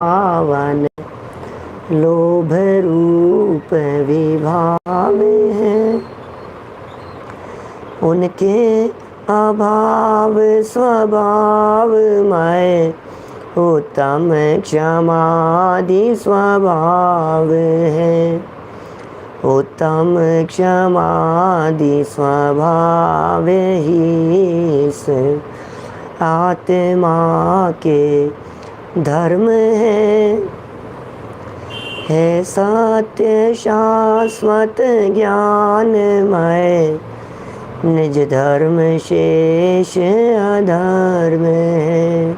पावन लोभ रूप विभाव है। उनके अभाव स्वभाव मय उत्तम क्षमादि स्वभाव है। उत्तम क्षमादि स्वभाव ही इस आत्मा के धर्म है सत्य शाश्वत ज्ञानमय निज धर्म शेष अधर्म है।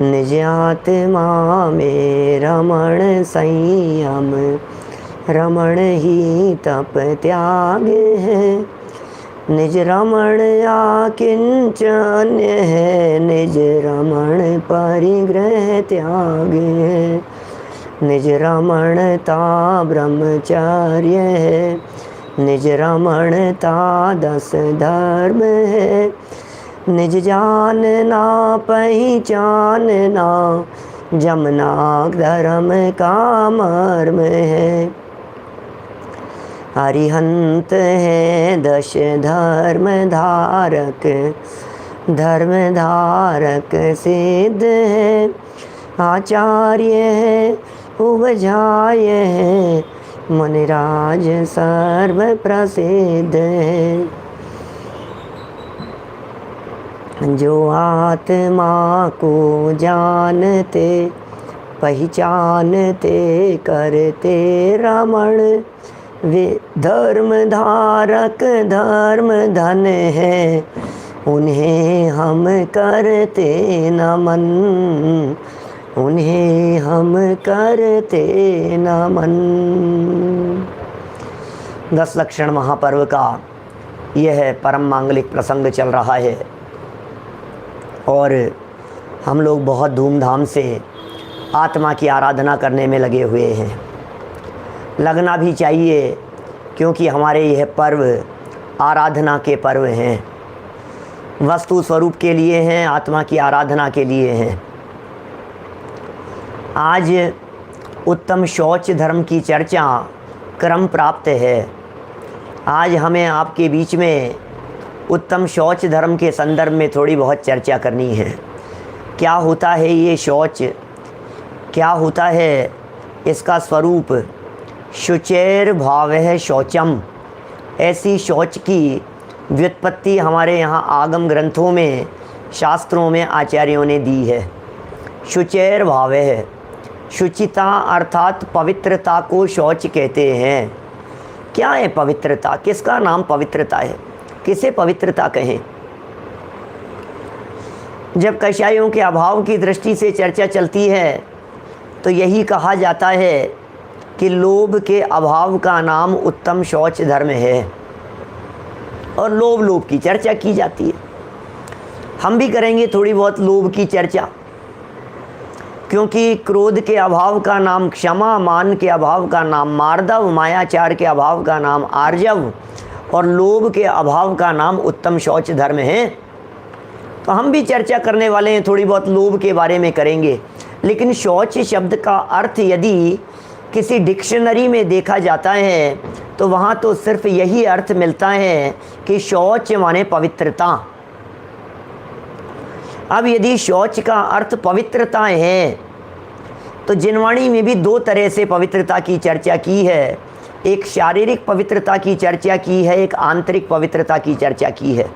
निज आत्मा में रमण संयम रमण ही तप त्याग है। निज रमण आकिंचन्य है। निज रमण परिग्रह त्याग है। निज रमणता ब्रह्मचर्य है। निज रमणता 10 धर्म है। निज जानना पहचानना जमना धर्म का मर्म है। अरिहंत है 10 धर्म धारक धर्म धारक सिद्ध है। आचार्य है उपजाय है मुनिराज सर्व प्रसिद्ध है। जो आत्मा को जानते पहचानते करते रमण वे धर्म धारक धर्म धन है। उन्हें हम करते नमन उन्हें हम करते नमन। 10 लक्षण महापर्व का यह परम मांगलिक प्रसंग चल रहा है और हम लोग बहुत धूमधाम से आत्मा की आराधना करने में लगे हुए हैं। लगना भी चाहिए क्योंकि हमारे यह पर्व आराधना के पर्व हैं। वस्तु स्वरूप के लिए हैं, आत्मा की आराधना के लिए हैं। आज उत्तम शौच धर्म की चर्चा क्रम प्राप्त है। आज हमें आपके बीच में उत्तम शौच धर्म के संदर्भ में थोड़ी बहुत चर्चा करनी है। क्या होता है ये शौच, क्या होता है इसका स्वरूप। शुचेर भाव है शौचम, ऐसी शौच की व्युत्पत्ति हमारे यहाँ आगम ग्रंथों में शास्त्रों में आचार्यों ने दी है। शुचेर भाव है, शुचिता अर्थात पवित्रता को शौच कहते हैं। क्या है पवित्रता, किसका नाम पवित्रता है, किसे पवित्रता कहें। जब कषायों के अभाव की दृष्टि से चर्चा चलती है तो यही कहा जाता है कि लोभ के अभाव का नाम उत्तम शौच धर्म है और लोभ की चर्चा की जाती है। हम भी करेंगे थोड़ी बहुत लोभ की चर्चा, क्योंकि क्रोध के अभाव का नाम क्षमा, मान के अभाव का नाम मार्दव, मायाचार के अभाव का नाम आर्जव और लोभ के अभाव का नाम उत्तम शौच धर्म है। तो हम भी चर्चा करने वाले हैं, थोड़ी बहुत लोभ के बारे में करेंगे। लेकिन शौच शब्द का अर्थ यदि किसी डिक्शनरी में देखा जाता है तो वहाँ तो सिर्फ यही अर्थ मिलता है कि शौच माने पवित्रता। अब यदि शौच का अर्थ पवित्रता है तो जिनवाणी में भी 2 तरह से पवित्रता की चर्चा की है। एक शारीरिक पवित्रता की चर्चा की है, एक आंतरिक पवित्रता की चर्चा की है।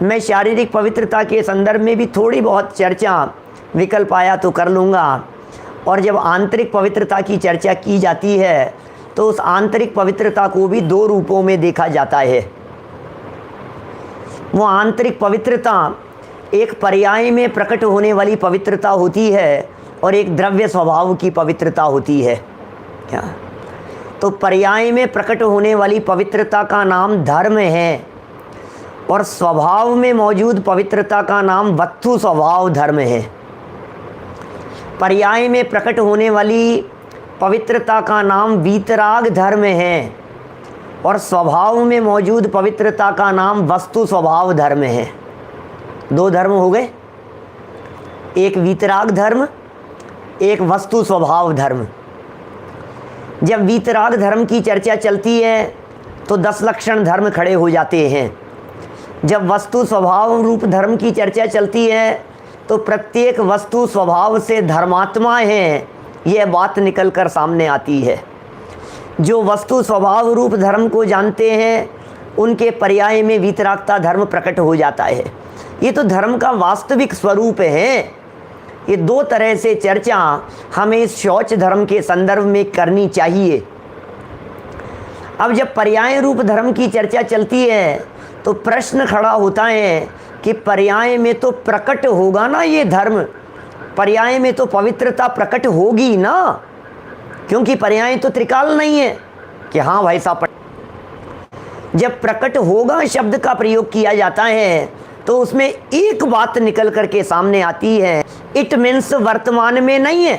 मैं शारीरिक पवित्रता के संदर्भ में भी थोड़ी बहुत चर्चा विकल्प आया तो कर लूँगा। और जब आंतरिक पवित्रता की चर्चा की जाती है तो उस आंतरिक पवित्रता को भी 2 रूपों में देखा जाता है। वो आंतरिक पवित्रता एक पर्याय में प्रकट होने वाली पवित्रता होती है और एक द्रव्य स्वभाव की पवित्रता होती है। क्या तो पर्याय में प्रकट होने वाली पवित्रता का नाम धर्म है और स्वभाव में मौजूद पवित्रता का नाम वस्तु स्वभाव धर्म है। पर्याय में प्रकट होने वाली पवित्रता का नाम वीतराग धर्म है और स्वभाव में मौजूद पवित्रता का नाम वस्तु स्वभाव धर्म है। 2 धर्म हो गए। एक वीतराग धर्म, एक वस्तु स्वभाव धर्म। जब वीतराग धर्म की चर्चा चलती है तो 10 लक्षण धर्म खड़े हो जाते हैं। जब वस्तु स्वभाव रूप धर्म की चर्चा चलती है तो प्रत्येक वस्तु स्वभाव से धर्मात्मा है, यह बात निकल कर सामने आती है। जो वस्तु स्वभाव रूप धर्म को जानते हैं उनके पर्याय में वीतरागता धर्म प्रकट हो जाता है। ये तो धर्म का वास्तविक स्वरूप है। ये 2 तरह से चर्चा हमें इस शौच धर्म के संदर्भ में करनी चाहिए। अब जब पर्याय रूप धर्म की चर्चा चलती है तो प्रश्न खड़ा होता है कि पर्याय में तो प्रकट होगा ना ये धर्म, पर्याय में तो पवित्रता प्रकट होगी ना, क्योंकि पर्याय तो त्रिकाल नहीं है कि हाँ भाई साहब। जब प्रकट होगा शब्द का प्रयोग किया जाता है तो उसमें एक बात निकल करके सामने आती है, इट मीन्स वर्तमान में नहीं है।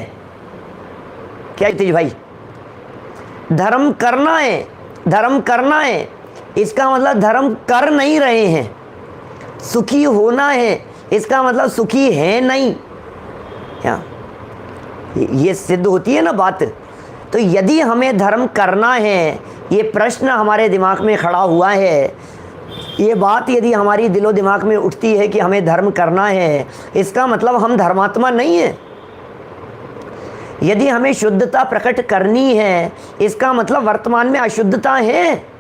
क्या तेज भाई, धर्म करना है, धर्म करना है, इसका मतलब धर्म कर नहीं रहे हैं। सुखी होना है, इसका मतलब सुखी है नहीं। क्या ये सिद्ध होती है ना बात। तो यदि हमें धर्म करना है, ये प्रश्न हमारे दिमाग में खड़ा हुआ है, ये बात यदि हमारी दिलो दिमाग में उठती है कि हमें धर्म करना है, इसका मतलब हम धर्मात्मा नहीं है। यदि हमें शुद्धता प्रकट करनी है, इसका मतलब वर्तमान में अशुद्धता है।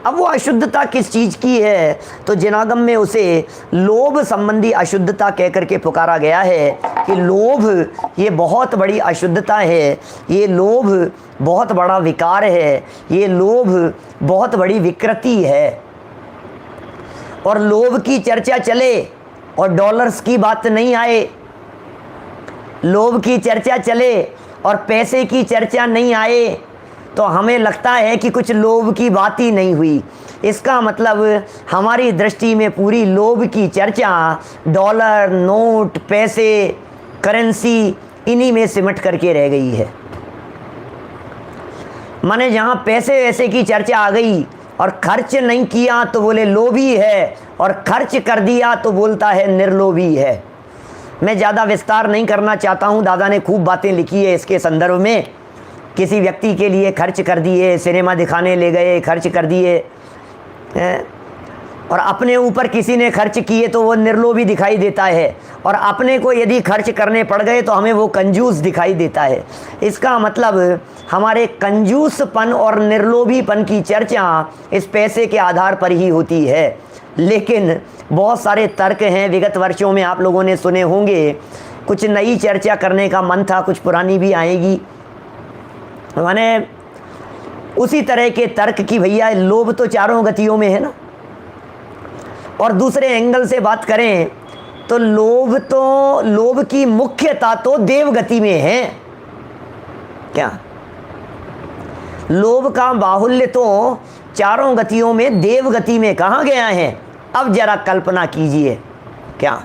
अब वो अशुद्धता किस चीज़ की है? तो जिनागम में उसे लोभ संबंधी अशुद्धता कह करके पुकारा गया है कि लोभ ये बहुत बड़ी अशुद्धता है, ये लोभ बहुत बड़ा विकार है, ये लोभ बहुत बड़ी विकृति है। और लोभ की चर्चा चले और डॉलर्स की बात नहीं आए, लोभ की चर्चा चले और पैसे की चर्चा नहीं आए, तो हमें लगता है कि कुछ लोभ की बात ही नहीं हुई। इसका मतलब हमारी दृष्टि में पूरी लोभ की चर्चा डॉलर, नोट, पैसे, करेंसी इन्हीं में सिमट करके रह गई है। माने जहाँ पैसे वैसे की चर्चा आ गई और खर्च नहीं किया तो बोले लोभी है, और खर्च कर दिया तो बोलता है निर्लोभी है। मैं ज़्यादा विस्तार नहीं करना चाहता हूँ, दादा ने खूब बातें लिखी है इसके संदर्भ में। किसी व्यक्ति के लिए खर्च कर दिए, सिनेमा दिखाने ले गए, खर्च कर दिए, और अपने ऊपर किसी ने खर्च किए तो वो निर्लोभी दिखाई देता है, और अपने को यदि खर्च करने पड़ गए तो हमें वो कंजूस दिखाई देता है। इसका मतलब हमारे कंजूसपन और निर्लोभीपन की चर्चा इस पैसे के आधार पर ही होती है। लेकिन बहुत सारे तर्क हैं, विगत वर्षों में आप लोगों ने सुने होंगे। कुछ नई चर्चा करने का मन था, कुछ पुरानी भी आएगी। माने उसी तरह के तर्क की भैया लोभ तो चारों गतियों में है ना। और दूसरे एंगल से बात करें तो लोभ की मुख्यता तो देव गति में है। क्या लोभ का बाहुल्य तो चारों गतियों में देव गति में कहा गया है। अब जरा कल्पना कीजिए, क्या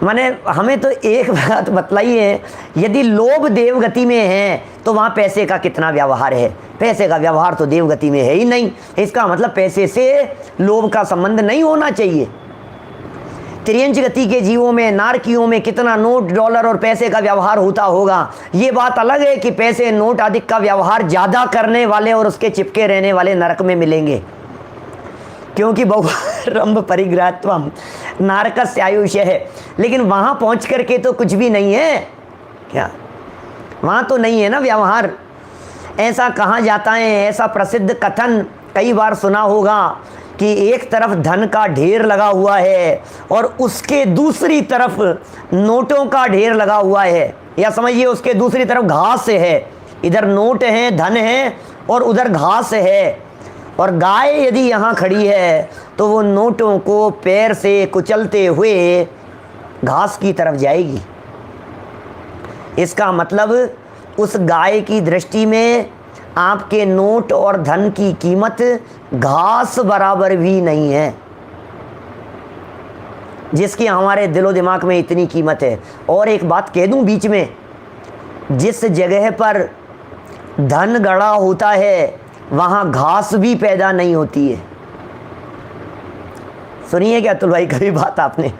माने हमें तो एक बात बतलाइए, यदि लोभ देव गति में है तो वहाँ पैसे का कितना व्यवहार है? पैसे का व्यवहार तो देव गति में है ही नहीं। इसका मतलब पैसे से लोभ का संबंध नहीं होना चाहिए। त्रियंच गति के जीवों में, नारकियों में कितना नोट, डॉलर और पैसे का व्यवहार होता होगा। ये बात अलग है कि पैसे, नोट आदि का व्यवहार ज़्यादा करने वाले और उसके चिपके रहने वाले नरक में मिलेंगे, क्योंकि बहुरंभ परिग्रहत्वम नारकस्य आयुष्य है। लेकिन वहाँ पहुँच करके तो कुछ भी नहीं है। क्या वहाँ तो नहीं है ना व्यवहार। ऐसा कहा जाता है, ऐसा प्रसिद्ध कथन कई बार सुना होगा कि एक तरफ धन का ढेर लगा हुआ है और उसके दूसरी तरफ नोटों का ढेर लगा हुआ है, या समझिए उसके दूसरी तरफ घास है। इधर नोट हैं, धन है, और उधर घास है। और गाय यदि यहाँ खड़ी है तो वो नोटों को पैर से कुचलते हुए घास की तरफ जाएगी। इसका मतलब उस गाय की दृष्टि में आपके नोट और धन की कीमत घास बराबर भी नहीं है, जिसकी हमारे दिलो दिमाग में इतनी कीमत है। और एक बात कह दूं बीच में, जिस जगह पर धन गड़ा होता है वहाँ घास भी पैदा नहीं होती है। सुनिए क्या अतुल भाई कभी बात आपने,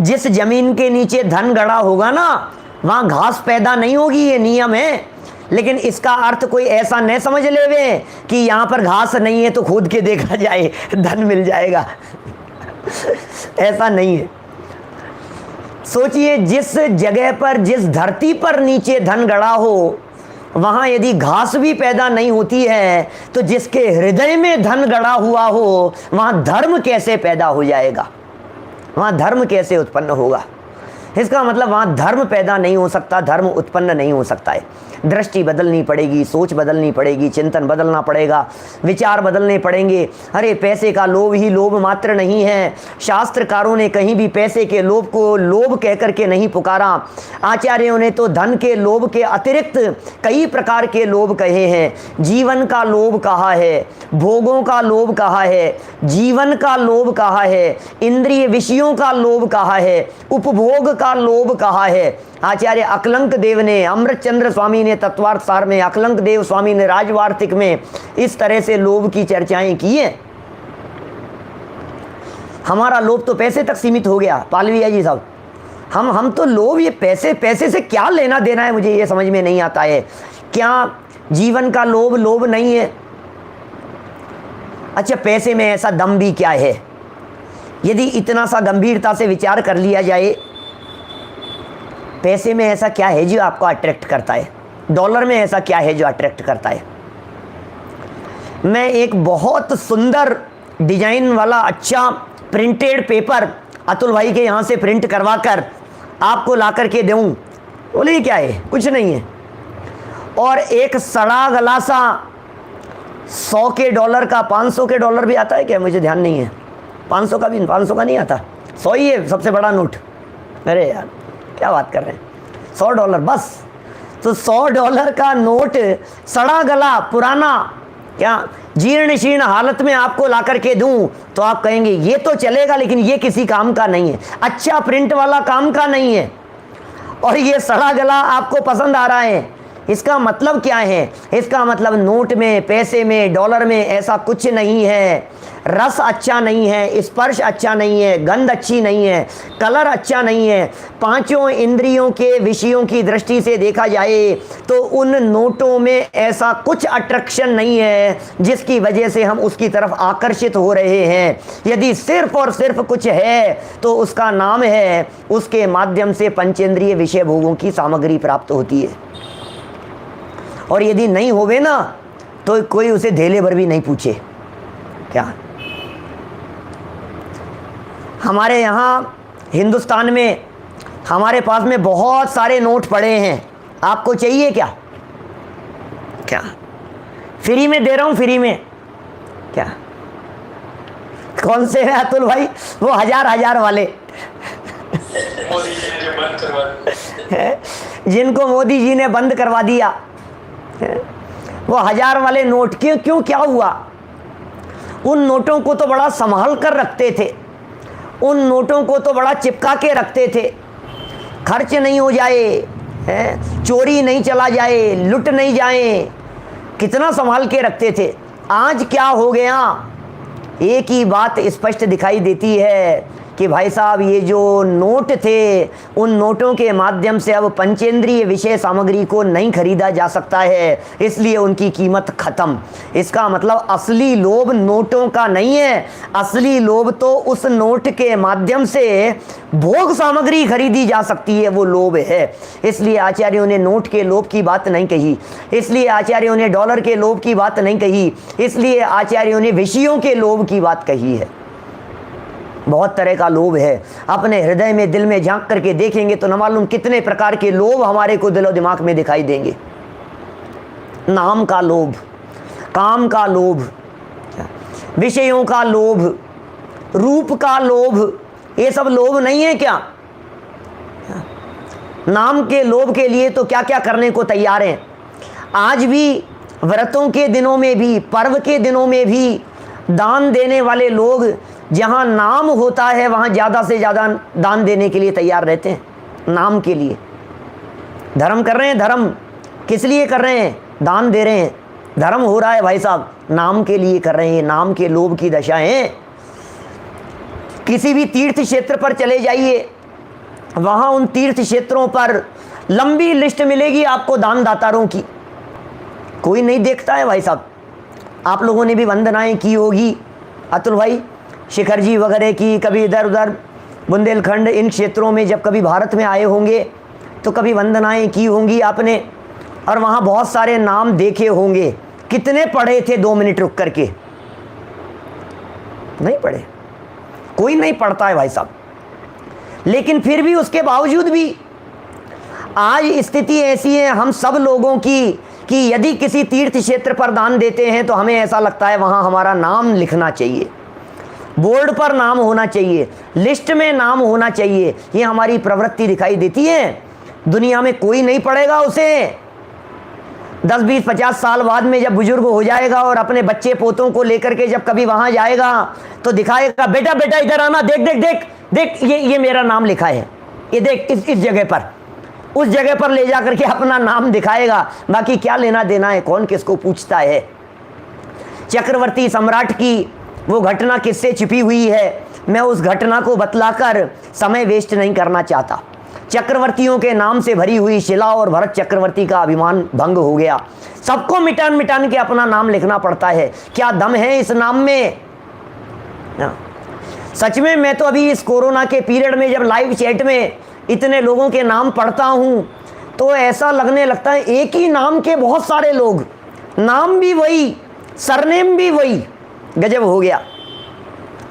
जिस जमीन के नीचे धन गड़ा होगा ना, वहां घास पैदा नहीं होगी, ये नियम है। लेकिन इसका अर्थ कोई ऐसा न समझ लेवे कि यहां पर घास नहीं है तो खोद के देखा जाए धन मिल जाएगा ऐसा नहीं है। सोचिए, जिस जगह पर, जिस धरती पर नीचे धन गड़ा हो, वहां यदि घास भी पैदा नहीं होती है तो जिसके हृदय में धन गड़ा हुआ हो, वहां धर्म कैसे पैदा हो जाएगा, वहां धर्म कैसे उत्पन्न होगा। इसका मतलब वहां धर्म पैदा नहीं हो सकता, धर्म उत्पन्न नहीं हो सकता है। दृष्टि बदलनी पड़ेगी, सोच बदलनी पड़ेगी, चिंतन बदलना पड़ेगा, विचार बदलने पड़ेंगे। अरे पैसे का लोभ ही लोभ मात्र नहीं है। शास्त्रकारों ने कहीं भी पैसे के लोभ को लोभ कह करके नहीं पुकारा। आचार्यों ने तो धन के लोभ के अतिरिक्त कई प्रकार के लोभ कहे हैं। जीवन का लोभ कहा है, भोगों का लोभ कहा है, जीवन का लोभ कहा है, इंद्रिय विषयों का लोभ कहा है, उपभोग का लोभ कहा है। आचार्य अकलंक देव ने, अमृत चंद्र स्वामी ने तत्वार्थ सार में, अकलंक देव स्वामी ने राजवार्तिक में इस तरह से लोभ की चर्चाएं की हैं। हमारा लोभ तो पैसे तक सीमित हो गया पालविया जी साहब। हम तो लोभ, ये पैसे से क्या लेना देना है, मुझे ये समझ में नहीं आता है। क्या जीवन का लोभ लोभ नहीं है? अच्छा, पैसे में ऐसा दम भी क्या है? यदि इतना सा गंभीरता से विचार कर लिया जाए, पैसे में ऐसा क्या है जो आपको अट्रैक्ट करता है? डॉलर में ऐसा क्या है जो अट्रैक्ट करता है? मैं एक बहुत सुंदर डिजाइन वाला अच्छा प्रिंटेड पेपर अतुल भाई के यहाँ से प्रिंट करवा कर आपको ला करके दूँ, बोले ये क्या है? कुछ नहीं है। और एक सड़ा गला सा 100 के डॉलर का, 500 के डॉलर भी आता है क्या, मुझे ध्यान नहीं है, 500 का भी, 500 का नहीं आता, 100 ही है सबसे बड़ा नोट। अरे यार क्या बात कर रहे हैं, 100 डॉलर बस। तो 100 डॉलर का नोट सड़ा गला पुराना, क्या जीर्ण शीर्ण हालत में आपको ला करके दूं तो आप कहेंगे ये तो चलेगा, लेकिन ये किसी काम का नहीं है, अच्छा प्रिंट वाला काम का नहीं है, और ये सड़ा गला आपको पसंद आ रहा है। इसका मतलब क्या है? इसका मतलब नोट में, पैसे में, डॉलर में ऐसा कुछ नहीं है। रस अच्छा नहीं है, स्पर्श अच्छा नहीं है, गंध अच्छी नहीं है, कलर अच्छा नहीं है। पांचों इंद्रियों के विषयों की दृष्टि से देखा जाए तो उन नोटों में ऐसा कुछ अट्रैक्शन नहीं है जिसकी वजह से हम उसकी तरफ आकर्षित हो रहे हैं। यदि सिर्फ और सिर्फ कुछ है तो उसका नाम है, उसके माध्यम से पंचेंद्रिय विषय भोगों की सामग्री प्राप्त होती है। और यदि नहीं होवे ना तो कोई उसे धेले भर भी नहीं पूछे। क्या हमारे यहाँ हिंदुस्तान में हमारे पास में बहुत सारे नोट पड़े हैं, आपको चाहिए क्या? क्या फ्री में दे रहा हूँ, फ्री में। क्या कौन से हैं अतुल भाई? वो हजार वाले जिनको मोदी जी ने बंद करवा दिया, वो 1000 वाले नोट। क्यों क्या हुआ? उन नोटों को तो बड़ा संभाल कर रखते थे, उन नोटों को तो बड़ा चिपका के रखते थे, खर्च नहीं हो जाए, चोरी नहीं चला जाए, लुट नहीं जाए, कितना संभाल के रखते थे। आज क्या हो गया? एक ही बात स्पष्ट दिखाई देती है कि भाई साहब ये जो नोट थे, उन नोटों के माध्यम से अब पंचेंद्रिय विषय सामग्री को नहीं खरीदा जा सकता है, इसलिए उनकी कीमत खत्म। इसका मतलब असली लोभ नोटों का नहीं है, असली लोभ तो उस नोट के माध्यम से भोग सामग्री खरीदी जा सकती है, वो लोभ है। इसलिए आचार्यों ने नोट के लोभ की बात नहीं कही, इसलिए आचार्यों ने डॉलर के लोभ की बात नहीं कही, इसलिए आचार्यों ने विषयों के लोभ की बात कही है। बहुत तरह का लोभ है। अपने हृदय में, दिल में झांक करके देखेंगे तो न मालूम कितने प्रकार के लोभ हमारे को दिलो दिमाग में दिखाई देंगे। नाम का लोभ, काम का लोभ, विषयों का लोभ, रूप का लोभ, ये सब लोभ नहीं है क्या? नाम के लोभ के लिए तो क्या क्या करने को तैयार हैं। आज भी व्रतों के दिनों में भी, पर्व के दिनों में भी दान देने वाले लोग जहाँ नाम होता है वहाँ ज़्यादा से ज़्यादा दान देने के लिए तैयार रहते हैं, नाम के लिए। धर्म कर रहे हैं, धर्म किस लिए कर रहे हैं? दान दे रहे हैं, धर्म हो रहा है भाई साहब, नाम के लिए कर रहे हैं। नाम के लोभ की दशा है। किसी भी तीर्थ क्षेत्र पर चले जाइए, वहाँ उन तीर्थ क्षेत्रों पर लंबी लिस्ट मिलेगी आपको दान दातारों की। कोई नहीं देखता है भाई साहब। आप लोगों ने भी वंदनाएं की होगी, अतुल भाई, शिखर जी वगैरह की, कभी इधर उधर बुंदेलखंड इन क्षेत्रों में जब कभी भारत में आए होंगे तो कभी वंदनाएं की होंगी आपने, और वहाँ बहुत सारे नाम देखे होंगे। कितने पढ़े थे 2 मिनट रुक करके? नहीं पढ़े, कोई नहीं पढ़ता है भाई साहब। लेकिन फिर भी उसके बावजूद भी आज स्थिति ऐसी है हम सब लोगों की कि यदि किसी तीर्थ क्षेत्र पर दान देते हैं तो हमें ऐसा लगता है वहाँ हमारा नाम लिखना चाहिए, बोर्ड पर नाम होना चाहिए, लिस्ट में नाम होना चाहिए। ये हमारी प्रवृत्ति दिखाई देती है। दुनिया में कोई नहीं पढ़ेगा उसे। 10, 20, 50 साल बाद में जब बुजुर्ग हो जाएगा और अपने बच्चे पोतों को लेकर के जब कभी वहाँ जाएगा तो दिखाएगा, बेटा बेटा इधर आना, देख देख देख देख, ये मेरा नाम लिखा है, ये देख इस जगह पर, उस जगह पर ले जा करके अपना नाम दिखाएगा। बाकी क्या लेना देना है, कौन किसको पूछता है। चक्रवर्ती सम्राट की वो घटना किससे छिपी हुई है, मैं उस घटना को बतलाकर समय वेस्ट नहीं करना चाहता। चक्रवर्तियों के नाम से भरी हुई शिला और भरत चक्रवर्ती का अभिमान भंग हो गया। सबको मिटान मिटान के अपना नाम लिखना पड़ता है। क्या दम है इस नाम में? सच में मैं तो अभी इस कोरोना के पीरियड में जब लाइव चैट में इतने लोगों के नाम पढ़ता हूं तो ऐसा लगने लगता है एक ही नाम के बहुत सारे लोग, नाम भी वही, सरनेम भी वही। गजब हो गया।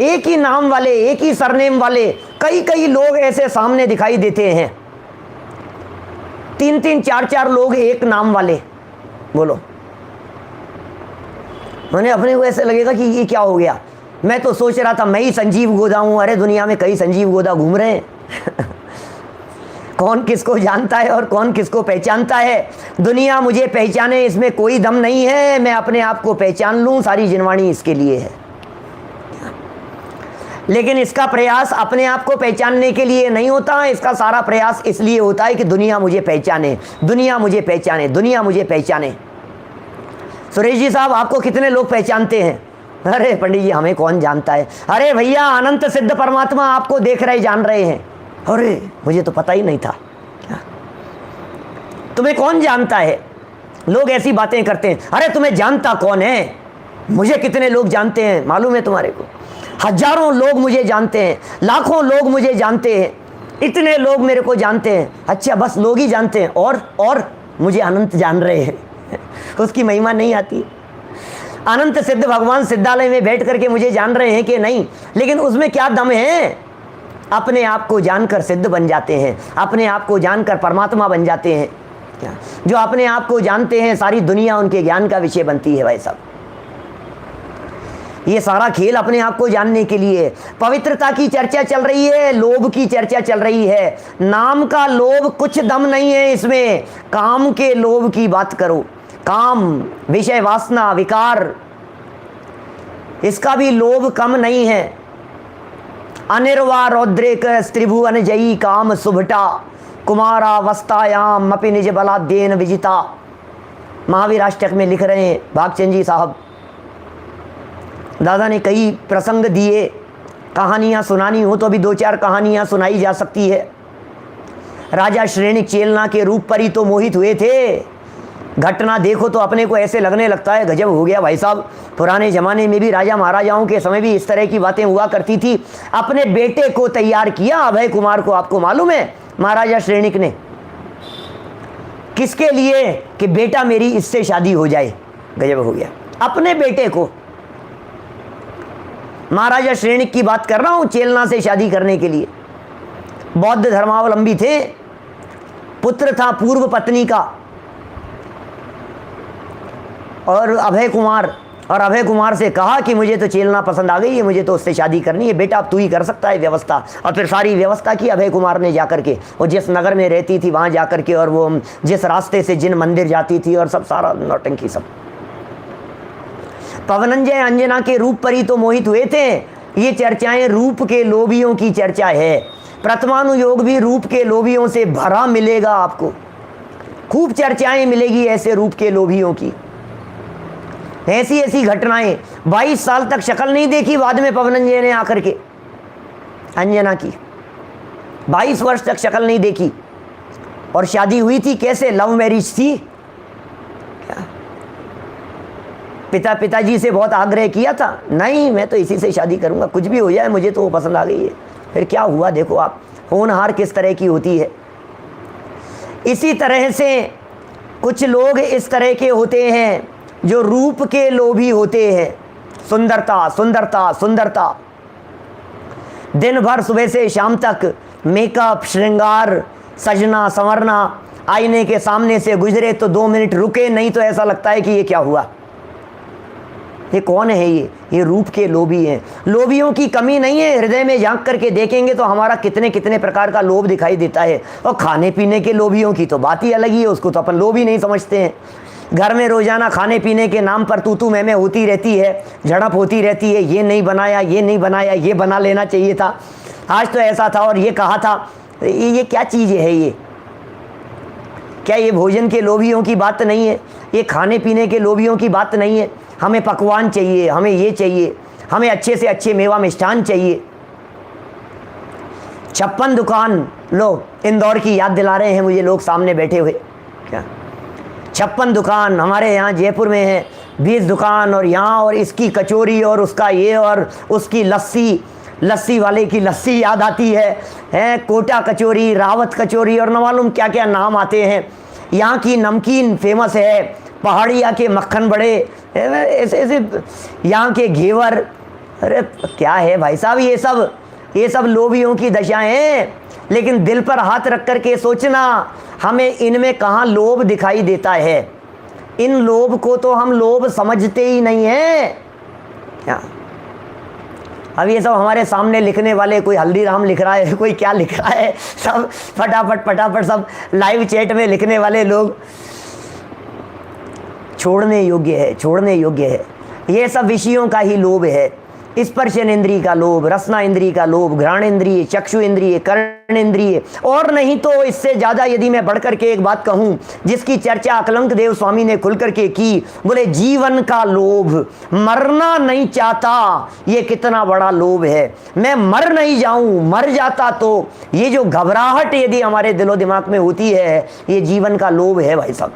एक ही नाम वाले, एक ही सरनेम वाले कई कई लोग ऐसे सामने दिखाई देते हैं। 3-3, 4-4 लोग एक नाम वाले। बोलो, मैंने अपने को ऐसे लगेगा कि ये क्या हो गया। मैं तो सोच रहा था मैं ही संजीव गोदा हूं। अरे दुनिया में कई संजीव गोदा घूम रहे हैं। कौन किसको जानता है और कौन किसको पहचानता है। दुनिया मुझे पहचाने इसमें कोई दम नहीं है। मैं अपने आप को पहचान लूं, सारी जिनवाणी इसके लिए है। लेकिन इसका प्रयास अपने आप को पहचानने के लिए नहीं होता है। इसका सारा प्रयास इसलिए होता है कि दुनिया मुझे पहचाने, दुनिया मुझे पहचाने, दुनिया मुझे पहचाने। सुरेश जी साहब, आपको कितने लोग पहचानते हैं? अरे पंडित जी, हमें कौन जानता है। अरे भैया, अनंत सिद्ध परमात्मा आपको देख रहे, जान रहे हैं। अरे मुझे तो पता ही नहीं था। तुम्हें कौन जानता है? लोग ऐसी बातें करते हैं। अरे तुम्हें जानता कौन है? मुझे कितने लोग जानते हैं मालूम है तुम्हारे को? हजारों लोग मुझे जानते हैं, लाखों लोग मुझे जानते हैं, इतने लोग मेरे को जानते हैं। अच्छा, बस लोग ही जानते हैं और मुझे अनंत जान रहे हैं। उसकी महिमा नहीं आती। अनंत सिद्ध भगवान सिद्धालय में बैठ करके मुझे जान रहे हैं कि नहीं, लेकिन उसमें क्या दम है? अपने आप को जानकर सिद्ध बन जाते हैं, अपने आप को जानकर परमात्मा बन जाते हैं। जो अपने आप को जानते हैं सारी दुनिया उनके ज्ञान का विषय बनती है भाई साहब। ये सारा खेल अपने आप को जानने के लिए। पवित्रता की चर्चा चल रही है, लोभ की चर्चा चल रही है। नाम का लोभ कुछ दम नहीं है इसमें। काम के लोभ की बात करो। काम, विषय वासना, विकार, इसका भी लोभ कम नहीं है। अनिर्वा रौद्रेक त्रिभुवन जयी काम सुभटा कुमारावस्थायाम अपि निज बलाद्येन विजिता। महावीर अष्टक में लिख रहे हैं भागचंद जी साहब। दादा ने कई प्रसंग दिए, कहानियाँ सुनानी हो तो अभी 2-4 कहानियाँ सुनाई जा सकती है। राजा श्रेणिक चेलना के रूप पर ही तो मोहित हुए थे। घटना देखो तो अपने को ऐसे लगने लगता है गजब हो गया भाई साहब। पुराने ज़माने में भी राजा महाराजाओं के समय भी इस तरह की बातें हुआ करती थी। अपने बेटे को तैयार किया अभय कुमार को, आपको मालूम है महाराजा श्रेणिक ने, किसके लिए? कि बेटा मेरी इससे शादी हो जाए। गजब हो गया। अपने बेटे को, महाराजा श्रेणिक की बात कर रहा हूं, चेलना से शादी करने के लिए। बौद्ध धर्मावलंबी थे, पुत्र था पूर्व पत्नी का और अभय कुमार से कहा कि मुझे तो चेलना पसंद आ गई है, मुझे तो उससे शादी करनी है। बेटा अब तू ही कर सकता है व्यवस्था। और फिर सारी व्यवस्था की अभय कुमार ने जाकर के, वो जिस नगर में रहती थी वहाँ जाकर के, और वो जिस रास्ते से जिन मंदिर जाती थी और सब सारा नौटंकी सब। पवनंजय अंजना के रूप पर ही तो मोहित हुए थे। ये चर्चाएं रूप के लोभियों की चर्चा है। प्रथमानुयोग भी रूप के लोभियों से भरा मिलेगा आपको। खूब चर्चाएं मिलेगी ऐसे रूप के लोभियों की। ऐसी ऐसी घटनाएं। 22 साल तक शक्ल नहीं देखी बाद में पवनंजय ने आकर के अंजना की। 22 वर्ष तक शक्ल नहीं देखी, और शादी हुई थी कैसे, लव मैरिज थी क्या? पिताजी से बहुत आग्रह किया था, नहीं मैं तो इसी से शादी करूंगा, कुछ भी हो जाए मुझे तो वो पसंद आ गई है। फिर क्या हुआ, देखो आप होनहार किस तरह की होती है। इसी तरह से कुछ लोग इस तरह के होते हैं जो रूप के लोभी होते हैं। सुंदरता सुंदरता सुंदरता, दिन भर सुबह से शाम तक मेकअप, श्रृंगार, सजना संवरना, आईने के सामने से गुजरे तो 2 मिनट रुके नहीं तो ऐसा लगता है कि ये क्या हुआ, ये कौन है, ये रूप के लोभी हैं। लोभियों की कमी नहीं है, हृदय में झांक करके देखेंगे तो हमारा कितने कितने प्रकार का लोभ दिखाई देता है। और खाने पीने के लोभियों की तो बात ही अलग ही है, उसको तो अपन लोभ ही नहीं समझते हैं। घर में रोजाना खाने पीने के नाम पर तू मैं होती रहती है, झड़प होती रहती है, ये नहीं बनाया, ये नहीं बनाया, ये बना लेना चाहिए था, आज तो ऐसा था और ये कहा था। ये क्या चीज़ है, ये क्या ये भोजन के लोभियों की बात नहीं है, ये खाने पीने के लोभियों की बात नहीं है। हमें पकवान चाहिए, हमें ये चाहिए, हमें अच्छे से अच्छे मेवा मिष्ठान चाहिए। 56 दुकान, लो इंदौर की याद दिला रहे हैं मुझे लोग सामने बैठे हुए, क्या 56 दुकान हमारे यहाँ जयपुर में है, 20 दुकान, और यहाँ और इसकी कचौरी और उसका ये और उसकी लस्सी वाले की लस्सी याद आती है कोटा कचौरी, रावत कचौरी और न मालूम क्या क्या नाम आते हैं। यहाँ की नमकीन फेमस है, पहाड़िया के मक्खन बड़े, ऐसे ऐसे यहाँ के घेवर, अरे क्या है भाई साहब, ये सब लोभियों की दशाएं हैं। लेकिन दिल पर हाथ रख कर के सोचना, हमें इनमें कहाँ लोभ दिखाई देता है। इन लोभ को तो हम लोभ समझते ही नहीं हैं क्या। अब ये सब हमारे सामने लिखने वाले, कोई हल्दीराम लिख रहा है, कोई क्या लिख रहा है, सब फटाफट सब लाइव चैट में लिखने वाले लोग, छोड़ने योग्य है। ये सब विषयों का ही लोभ है। स्पर्शन इंद्रिय का लोभ, रसना इंद्रिय का लोभ, घ्राण इंद्रिय, चक्षु इंद्रिय, कर्ण इंद्रिय, और नहीं तो इससे ज़्यादा यदि मैं बढ़ करके एक बात कहूँ जिसकी चर्चा अकलंक देव स्वामी ने खुल करके की, बोले जीवन का लोभ, मरना नहीं चाहता, ये कितना बड़ा लोभ है। मैं मर नहीं जाऊं, मर जाता तो, ये जो घबराहट यदि हमारे दिलो दिमाग में होती है, ये जीवन का लोभ है भाई साहब।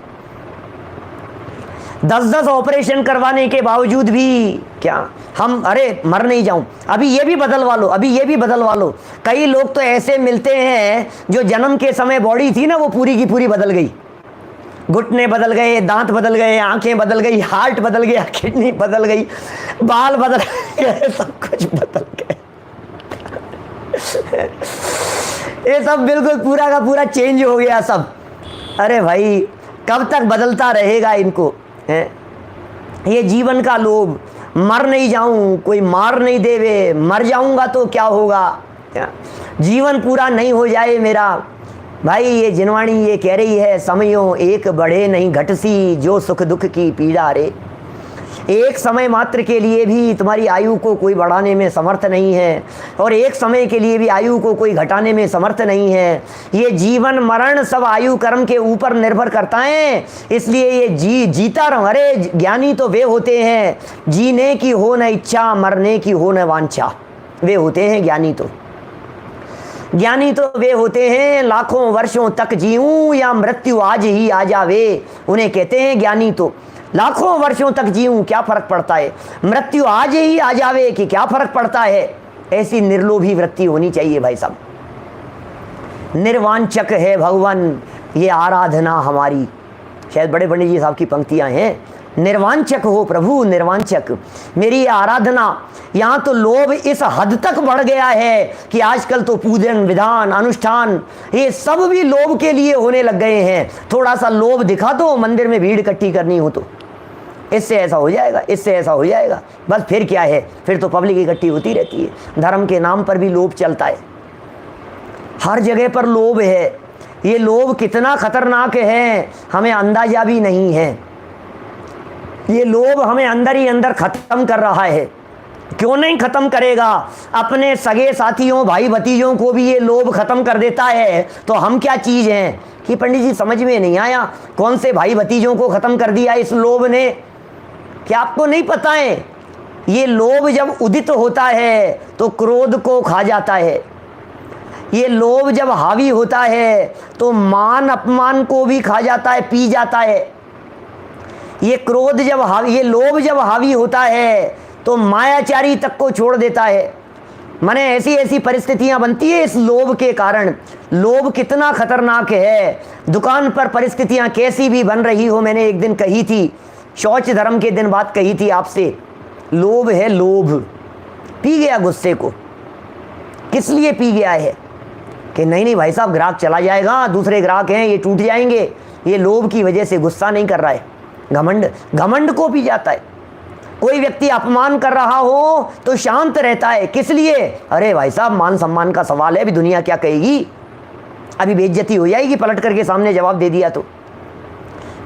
10 ऑपरेशन करवाने के बावजूद भी क्या हम, अरे मर नहीं जाऊं, अभी ये भी बदलवा लो, अभी ये भी बदलवा लो। कई लोग तो ऐसे मिलते हैं जो जन्म के समय बॉडी थी ना वो पूरी की पूरी बदल गई, घुटने बदल गए, दांत बदल गए, आंखें बदल गई, हार्ट बदल गया, किडनी बदल गई, बाल बदल गए, सब कुछ बदल गए। ये सब बिल्कुल पूरा का पूरा चेंज हो गया सब। अरे भाई कब तक बदलता रहेगा इनको है? ये जीवन का लोभ, मर नहीं जाऊं, कोई मार नहीं देवे, मर जाऊंगा तो क्या होगा, जीवन पूरा नहीं हो जाए मेरा। भाई ये जिनवाणी ये कह रही है, समयों एक बढ़े नहीं घटसी, जो सुख दुख की पीड़ा रे। एक समय मात्र के लिए भी तुम्हारी आयु को कोई बढ़ाने में समर्थ नहीं है, और एक समय के लिए भी आयु को कोई घटाने में समर्थ नहीं है। ये जीवन मरण सब आयु कर्म के ऊपर निर्भर करता है, इसलिए ये जीता रहो। अरे ज्ञानी तो वे होते हैं जीने की हो न इच्छा, मरने की हो न वांछा, वे होते हैं ज्ञानी तो वे होते हैं लाखों वर्षों तक जीऊं या मृत्यु आज ही आ जावे, उन्हें कहते हैं ज्ञानी। तो लाखों वर्षों तक जीऊं क्या फर्क पड़ता है, मृत्यु आज ही आ जावे कि क्या फर्क पड़ता है। ऐसी निर्लोभी वृत्ति होनी चाहिए भाई साहब। निर्वांचक है भगवान ये आराधना हमारी, शायद बड़े पंडित जी साहब की पंक्तियां हैं, निर्वांचक हो प्रभु निर्वांचक, मेरी आराधना। यहाँ तो लोभ इस हद तक बढ़ गया है कि आजकल तो पूजन विधान अनुष्ठान ये सब भी लोभ के लिए होने लग गए हैं। थोड़ा सा लोभ दिखा दो, मंदिर में भीड़ इकट्ठी करनी हो तो इससे ऐसा हो जाएगा, इससे ऐसा हो जाएगा, बस फिर क्या है, फिर तो पब्लिक इकट्ठी होती रहती है। धर्म के नाम पर भी लोभ चलता है, हर जगह पर लोभ है। ये लोभ कितना खतरनाक है हमें अंदाजा भी नहीं है। ये लोभ हमें अंदर ही अंदर खत्म कर रहा है। क्यों नहीं खत्म करेगा, अपने सगे साथियों भाई भतीजों को भी ये लोभ खत्म कर देता है, तो हम क्या चीज़ हैं कि पंडित जी समझ में नहीं आया, कौन से भाई भतीजों को खत्म कर दिया इस लोभ ने, क्या आपको नहीं पता है? ये लोभ जब उदित होता है तो क्रोध को खा जाता है। ये लोभ जब हावी होता है तो मान अपमान को भी खा जाता है, पी जाता है। ये क्रोध जब हावी, ये लोभ जब हावी होता है तो मायाचारी तक को छोड़ देता है। माने ऐसी ऐसी परिस्थितियां बनती है इस लोभ के कारण। लोभ कितना खतरनाक है। दुकान पर परिस्थितियां कैसी भी बन रही हो, मैंने एक दिन कही थी, शौच धर्म के दिन बात कही थी आपसे। लोभ है लोभ, पी गया गुस्से को। किस लिए पी गया है कि नहीं नहीं भाई साहब ग्राहक चला जाएगा, दूसरे ग्राहक हैं ये टूट जाएंगे, ये लोभ की वजह से गुस्सा नहीं कर रहा है। घमंड, घमंड को पी जाता है। कोई व्यक्ति अपमान कर रहा हो तो शांत रहता है, किस लिए? अरे भाई साहब मान सम्मान का सवाल है, अभी दुनिया क्या कहेगी, अभी बेइज्जती हो जाएगी, पलट करके सामने जवाब दे दिया तो।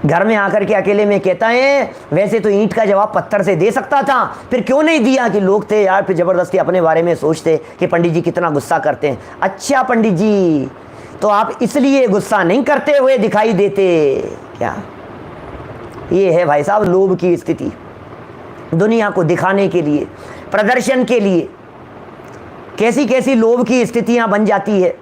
घर में आकर के अकेले में कहता है वैसे तो ईंट का जवाब पत्थर से दे सकता था, फिर क्यों नहीं दिया? कि लोग थे यार, फिर जबरदस्ती अपने बारे में सोचते कि पंडित जी कितना गुस्सा करते हैं। अच्छा पंडित जी, तो आप इसलिए गुस्सा नहीं करते हुए दिखाई देते क्या? ये है भाई साहब लोभ की स्थिति। दुनिया को दिखाने के लिए, प्रदर्शन के लिए कैसी कैसी लोभ की स्थितियां बन जाती है।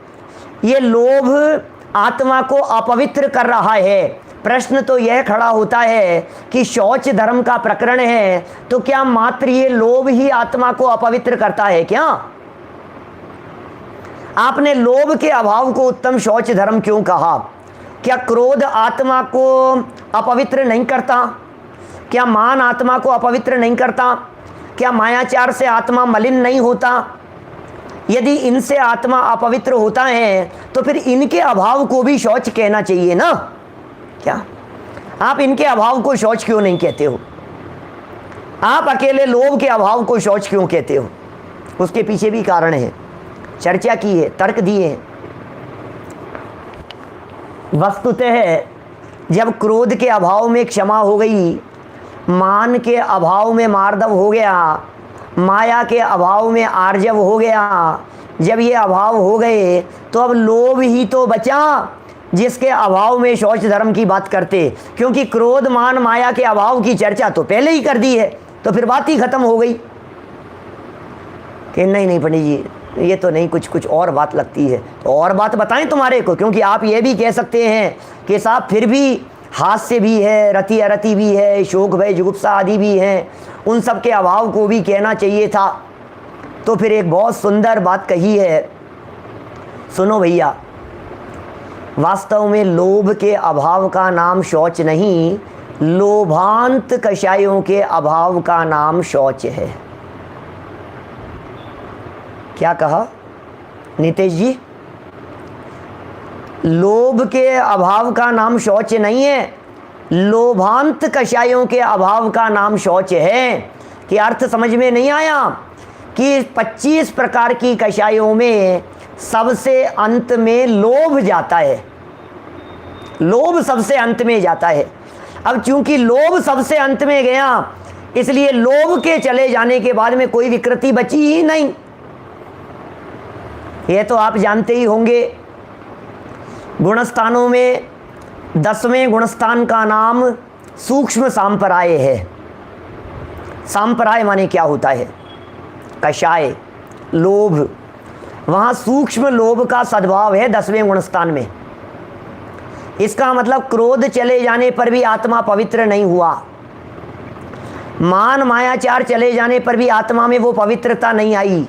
ये लोभ आत्मा को अपवित्र कर रहा है। प्रश्न तो यह खड़ा होता है कि शौच धर्म का प्रकरण है तो क्या मात्र ये लोभ ही आत्मा को अपवित्र करता है क्या? आपने लोभ के अभाव को उत्तम शौच धर्म क्यों कहा? क्या क्रोध आत्मा को अपवित्र नहीं करता? क्या मान आत्मा को अपवित्र नहीं करता? क्या मायाचार से आत्मा मलिन नहीं होता? यदि इनसे आत्मा अपवित्र होता है तो फिर इनके अभाव को भी शौच कहना चाहिए ना? क्या आप इनके अभाव को शौच क्यों नहीं कहते हो? आप अकेले लोभ के अभाव को शौच क्यों कहते हो? उसके पीछे भी कारण है, चर्चा की है, तर्क दिए हैं। वस्तुतः जब क्रोध के अभाव में क्षमा हो गई, मान के अभाव में मार्दव हो गया, माया के अभाव में आर्जव हो गया, जब ये अभाव हो गए तो अब लोभ ही तो बचा जिसके अभाव में शौच धर्म की बात करते। क्योंकि क्रोध मान माया के अभाव की चर्चा तो पहले ही कर दी है, तो फिर बात ही खत्म हो गई कि नहीं नहीं पंडित जी ये तो नहीं, कुछ और बात लगती है। तो और बात बताएं तुम्हारे को, क्योंकि आप ये भी कह सकते हैं कि साहब फिर भी हास्य भी है, रति अरति भी है, शोक भय जुगुप्सा आदि भी हैं, उन सब के अभाव को भी कहना चाहिए था। तो फिर एक बहुत सुंदर बात कही है, सुनो भैया। वास्तव में लोभ के अभाव का नाम शौच नहीं, लोभांत कषायों के अभाव का नाम शौच है। क्या कहा नितेश जी? लोभ के अभाव का नाम शौच नहीं है, लोभांत कषायों के अभाव का नाम शौच है। कि अर्थ समझ में नहीं आया कि 25 प्रकार की कषायों में सबसे अंत में लोभ जाता है, लोभ सबसे अंत में जाता है। अब चूंकि लोभ सबसे अंत में गया, इसलिए लोभ के चले जाने के बाद में कोई विकृति बची ही नहीं। यह तो आप जानते ही होंगे, गुणस्थानों में 10वें गुणस्थान का नाम सूक्ष्म सांपराय है। सांपराय माने क्या होता है? कषाय, लोभ। वहाँ सूक्ष्म लोभ का सद्भाव है 10वें गुणस्थान में। इसका मतलब क्रोध चले जाने पर भी आत्मा पवित्र नहीं हुआ, मान मायाचार चले जाने पर भी आत्मा में वो पवित्रता नहीं आई।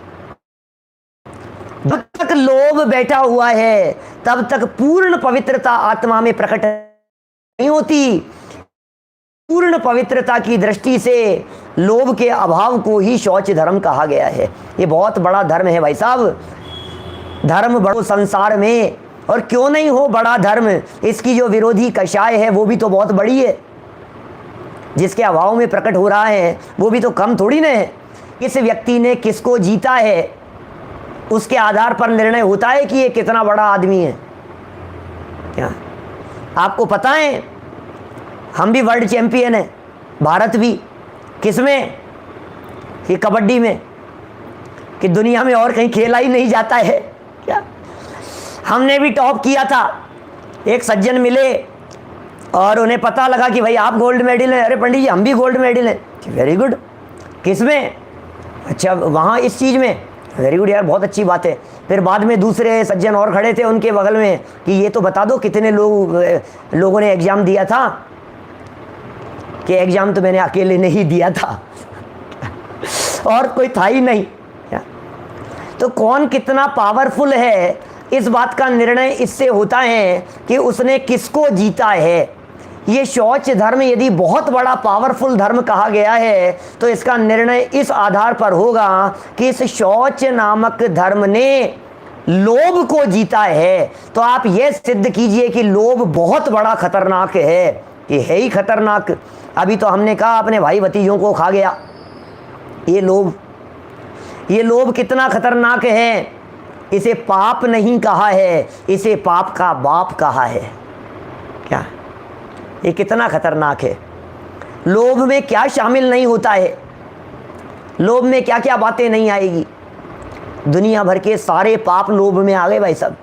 जब तक लोभ बैठा हुआ है तब तक पूर्ण पवित्रता आत्मा में प्रकट नहीं होती। पूर्ण पवित्रता की दृष्टि से लोभ के अभाव को ही शौच धर्म कहा गया है। ये बहुत बड़ा धर्म है भाई साहब। धर्म बड़ो संसार में, और क्यों नहीं हो बड़ा धर्म, इसकी जो विरोधी कषाय है वो भी तो बहुत बड़ी है। जिसके अभाव में प्रकट हो रहा है वो भी तो कम थोड़ी ना है। किस व्यक्ति ने किसको जीता है उसके आधार पर निर्णय होता है कि ये कितना बड़ा आदमी है। क्या आपको पता है हम भी वर्ल्ड चैंपियन हैं, भारत भी। किसमें? कि कबड्डी में, कि दुनिया में और कहीं खेला ही नहीं जाता है क्या? हमने भी टॉप किया था। एक सज्जन मिले और उन्हें पता लगा कि भाई आप गोल्ड मेडल हैं। अरे पंडित जी हम भी गोल्ड मेडल हैं। Very good. किस में? अच्छा वहाँ इस चीज़ में। वेरी गुड यार, बहुत अच्छी बात है। फिर बाद में दूसरे सज्जन और खड़े थे उनके बगल में कि ये तो बता दो कितने लोगों ने एग्ज़ाम दिया था, कि एग्ज़ाम तो मैंने अकेले नहीं दिया था और कोई था ही नहीं। तो कौन कितना पावरफुल है इस बात का निर्णय इससे होता है कि उसने किसको जीता है। ये शौच धर्म यदि बहुत बड़ा पावरफुल धर्म कहा गया है तो इसका निर्णय इस आधार पर होगा कि इस शौच नामक धर्म ने लोभ को जीता है। तो आप ये सिद्ध कीजिए कि लोभ बहुत बड़ा खतरनाक है, कि है ही खतरनाक। अभी तो हमने कहा अपने भाई भतीजों को खा गया ये लोभ कितना खतरनाक है। इसे पाप नहीं कहा है, इसे पाप का बाप कहा है। क्या ये कितना खतरनाक है। लोभ में क्या शामिल नहीं होता है, लोभ में क्या क्या बातें नहीं आएगी। दुनिया भर के सारे पाप लोभ में आ गए भाई साहब।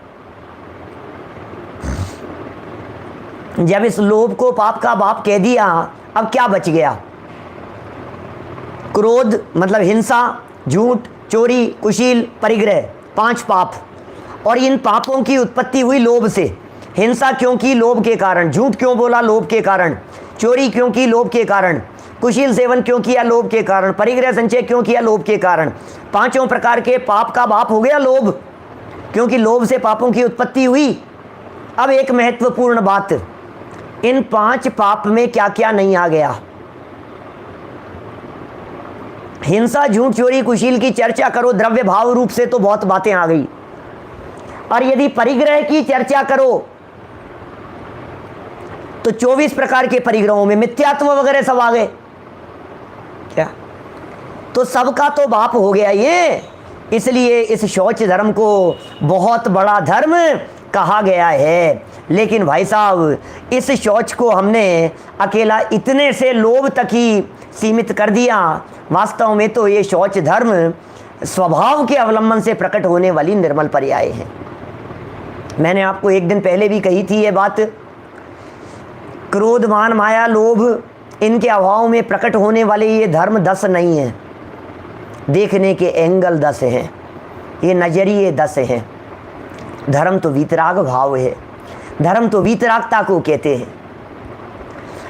जब इस लोभ को पाप का बाप कह दिया, अब क्या बच गया। क्रोध मतलब हिंसा, झूठ, चोरी, कुशील, परिग्रह, 5 पाप। और इन पापों की उत्पत्ति हुई लोभ से। हिंसा क्यों की? लोभ के कारण। झूठ क्यों बोला? लोभ के कारण। चोरी क्यों की? लोभ के कारण। कुशील सेवन क्यों किया? लोभ के कारण। परिग्रह संचय क्यों किया? लोभ के कारण। 5 प्रकार के पाप का बाप हो गया लोभ, क्योंकि लोभ से पापों की उत्पत्ति हुई। अब एक महत्वपूर्ण बात, इन 5 पाप में क्या क्या नहीं आ गया। हिंसा, झूठ, चोरी, कुशील की चर्चा करो द्रव्य भाव रूप से तो बहुत बातें आ गई। और यदि परिग्रह की चर्चा करो तो 24 प्रकार के परिग्रहों में मिथ्यात्व वगैरह सब आ गए। क्या? तो सबका तो बाप हो गया ये। इसलिए इस शौच धर्म को बहुत बड़ा धर्म कहा गया है। लेकिन भाई साहब, इस शौच को हमने अकेला इतने से लोभ तक ही सीमित कर दिया। वास्तव में तो ये शौच धर्म स्वभाव के अवलंबन से प्रकट होने वाली निर्मल पर्याय है। मैंने आपको एक दिन पहले भी कही थी ये बात। क्रोध, मान, माया, लोभ, इनके अभाव में प्रकट होने वाले ये धर्म 10 नहीं है। देखने के एंगल 10 हैं, ये नजरिए 10 हैं। धर्म तो वीतराग भाव है। धर्म तो वीतरागता को कहते हैं।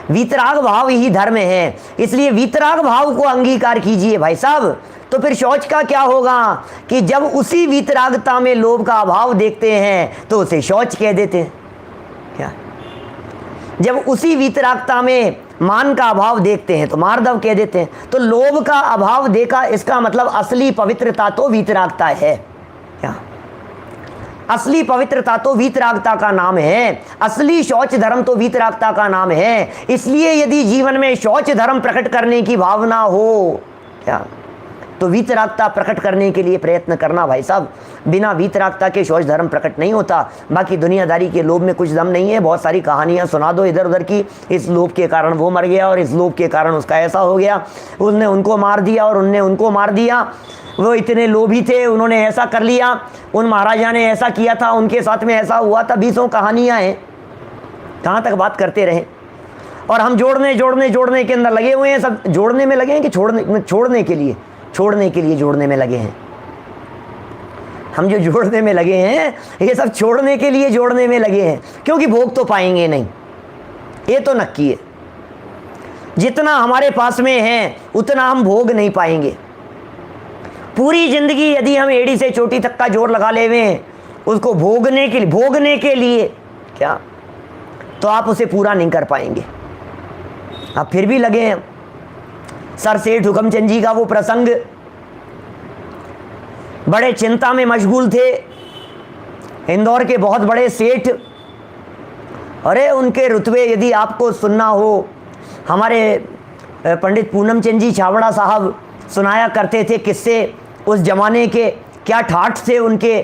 वीतराग भाव ही धर्म है। इसलिए वीतराग भाव को अंगीकार कीजिए भाई साहब। तो फिर शौच का क्या होगा कि जब उसी वीतरागता में लोभ का अभाव देखते हैं तो उसे शौच कह देते हैं। क्या? जब उसी वीतरागता में मान का अभाव देखते हैं तो मार्दव कह देते हैं। तो लोभ का अभाव देखा, इसका मतलब असली पवित्रता तो वीतरागता है। क्या? असली पवित्रता तो वीतरागता का नाम है। असली शौच धर्म तो वीतरागता का नाम है। इसलिए यदि जीवन में शौच धर्म प्रकट करने की भावना हो, क्या, तो वीतरागता प्रकट करने के लिए प्रयत्न करना भाई साहब। बिना वीतरागता के शौच धर्म प्रकट नहीं होता। बाकी दुनियादारी के लोभ में कुछ दम नहीं है। बहुत सारी कहानियां सुना दो इधर उधर की, इस लोभ के कारण वो मर गया और इस लोभ के कारण उसका ऐसा हो गया, उसने उनको मार दिया और उनने उनको मार दिया, वो इतने लोभी थे उन्होंने ऐसा कर लिया, उन महाराजा ने ऐसा किया था, उनके साथ में ऐसा हुआ था। 20 कहानियाँ हैं। कहाँ तक बात करते रहें। और हम जोड़ने के अंदर लगे हुए हैं। सब जोड़ने में लगे हैं कि छोड़ने के लिए जोड़ने में लगे हैं। हम जो जोड़ने में लगे हैं ये सब छोड़ने के लिए जोड़ने में लगे हैं, क्योंकि भोग तो पाएंगे नहीं, ये तो नक्की है। जितना हमारे पास में है उतना हम भोग नहीं पाएंगे। पूरी जिंदगी यदि हम एड़ी से चोटी तक का जोर लगा लेवे उसको भोगने के लिए क्या, तो आप उसे पूरा नहीं कर पाएंगे। आप फिर भी लगे हैं। सर सेठ हुकमचंद जी का वो प्रसंग, बड़े चिंता में मशगूल थे। इंदौर के बहुत बड़े सेठ, अरे उनके रुतबे यदि आपको सुनना हो, हमारे पंडित पूनम चंद जी छाबड़ा साहब सुनाया करते थे किस्से उस जमाने के। क्या ठाठ थे उनके,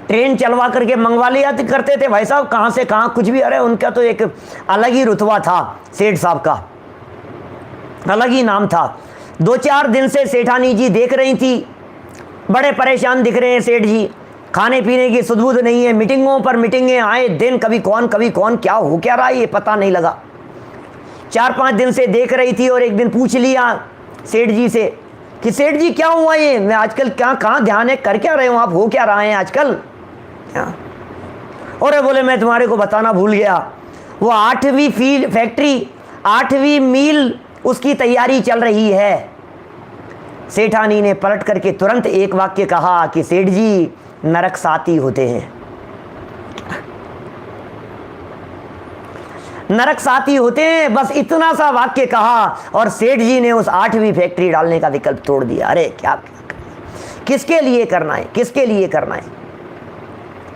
ट्रेन चलवा करके मंगवा लिया करते थे भाई साहब, कहाँ से कहाँ कुछ भी। अरे उनका तो एक अलग ही रुतबा था, सेठ साहब का अलग ही नाम था। 2-4 दिन से सेठानी जी देख रही थी, बड़े परेशान दिख रहे हैं सेठ जी, खाने पीने की सुध-बुध नहीं है, मीटिंगों पर मीटिंगें आए दिन, कभी कौन क्या हो क्या रहा है ये पता नहीं लगा। 4-5 दिन से देख रही थी और एक दिन पूछ लिया सेठ जी से कि सेठ जी क्या हुआ ये, मैं आजकल क्या कहाँ ध्यान है, कर क्या रहे हो आप, हो क्या रहा है आजकल क्या? और बोले मैं तुम्हारे को बताना भूल गया, वो 8वीं फैक्ट्री 8वीं मील उसकी तैयारी चल रही है। सेठानी ने पलट करके तुरंत एक वाक्य कहा कि सेठ जी नरक साथी होते हैं, नरक साथी होते हैं, बस इतना सा वाक्य कहा और सेठ जी ने उस 8वीं फैक्ट्री डालने का विकल्प तोड़ दिया। अरे क्या किसके लिए करना है, किसके लिए करना है?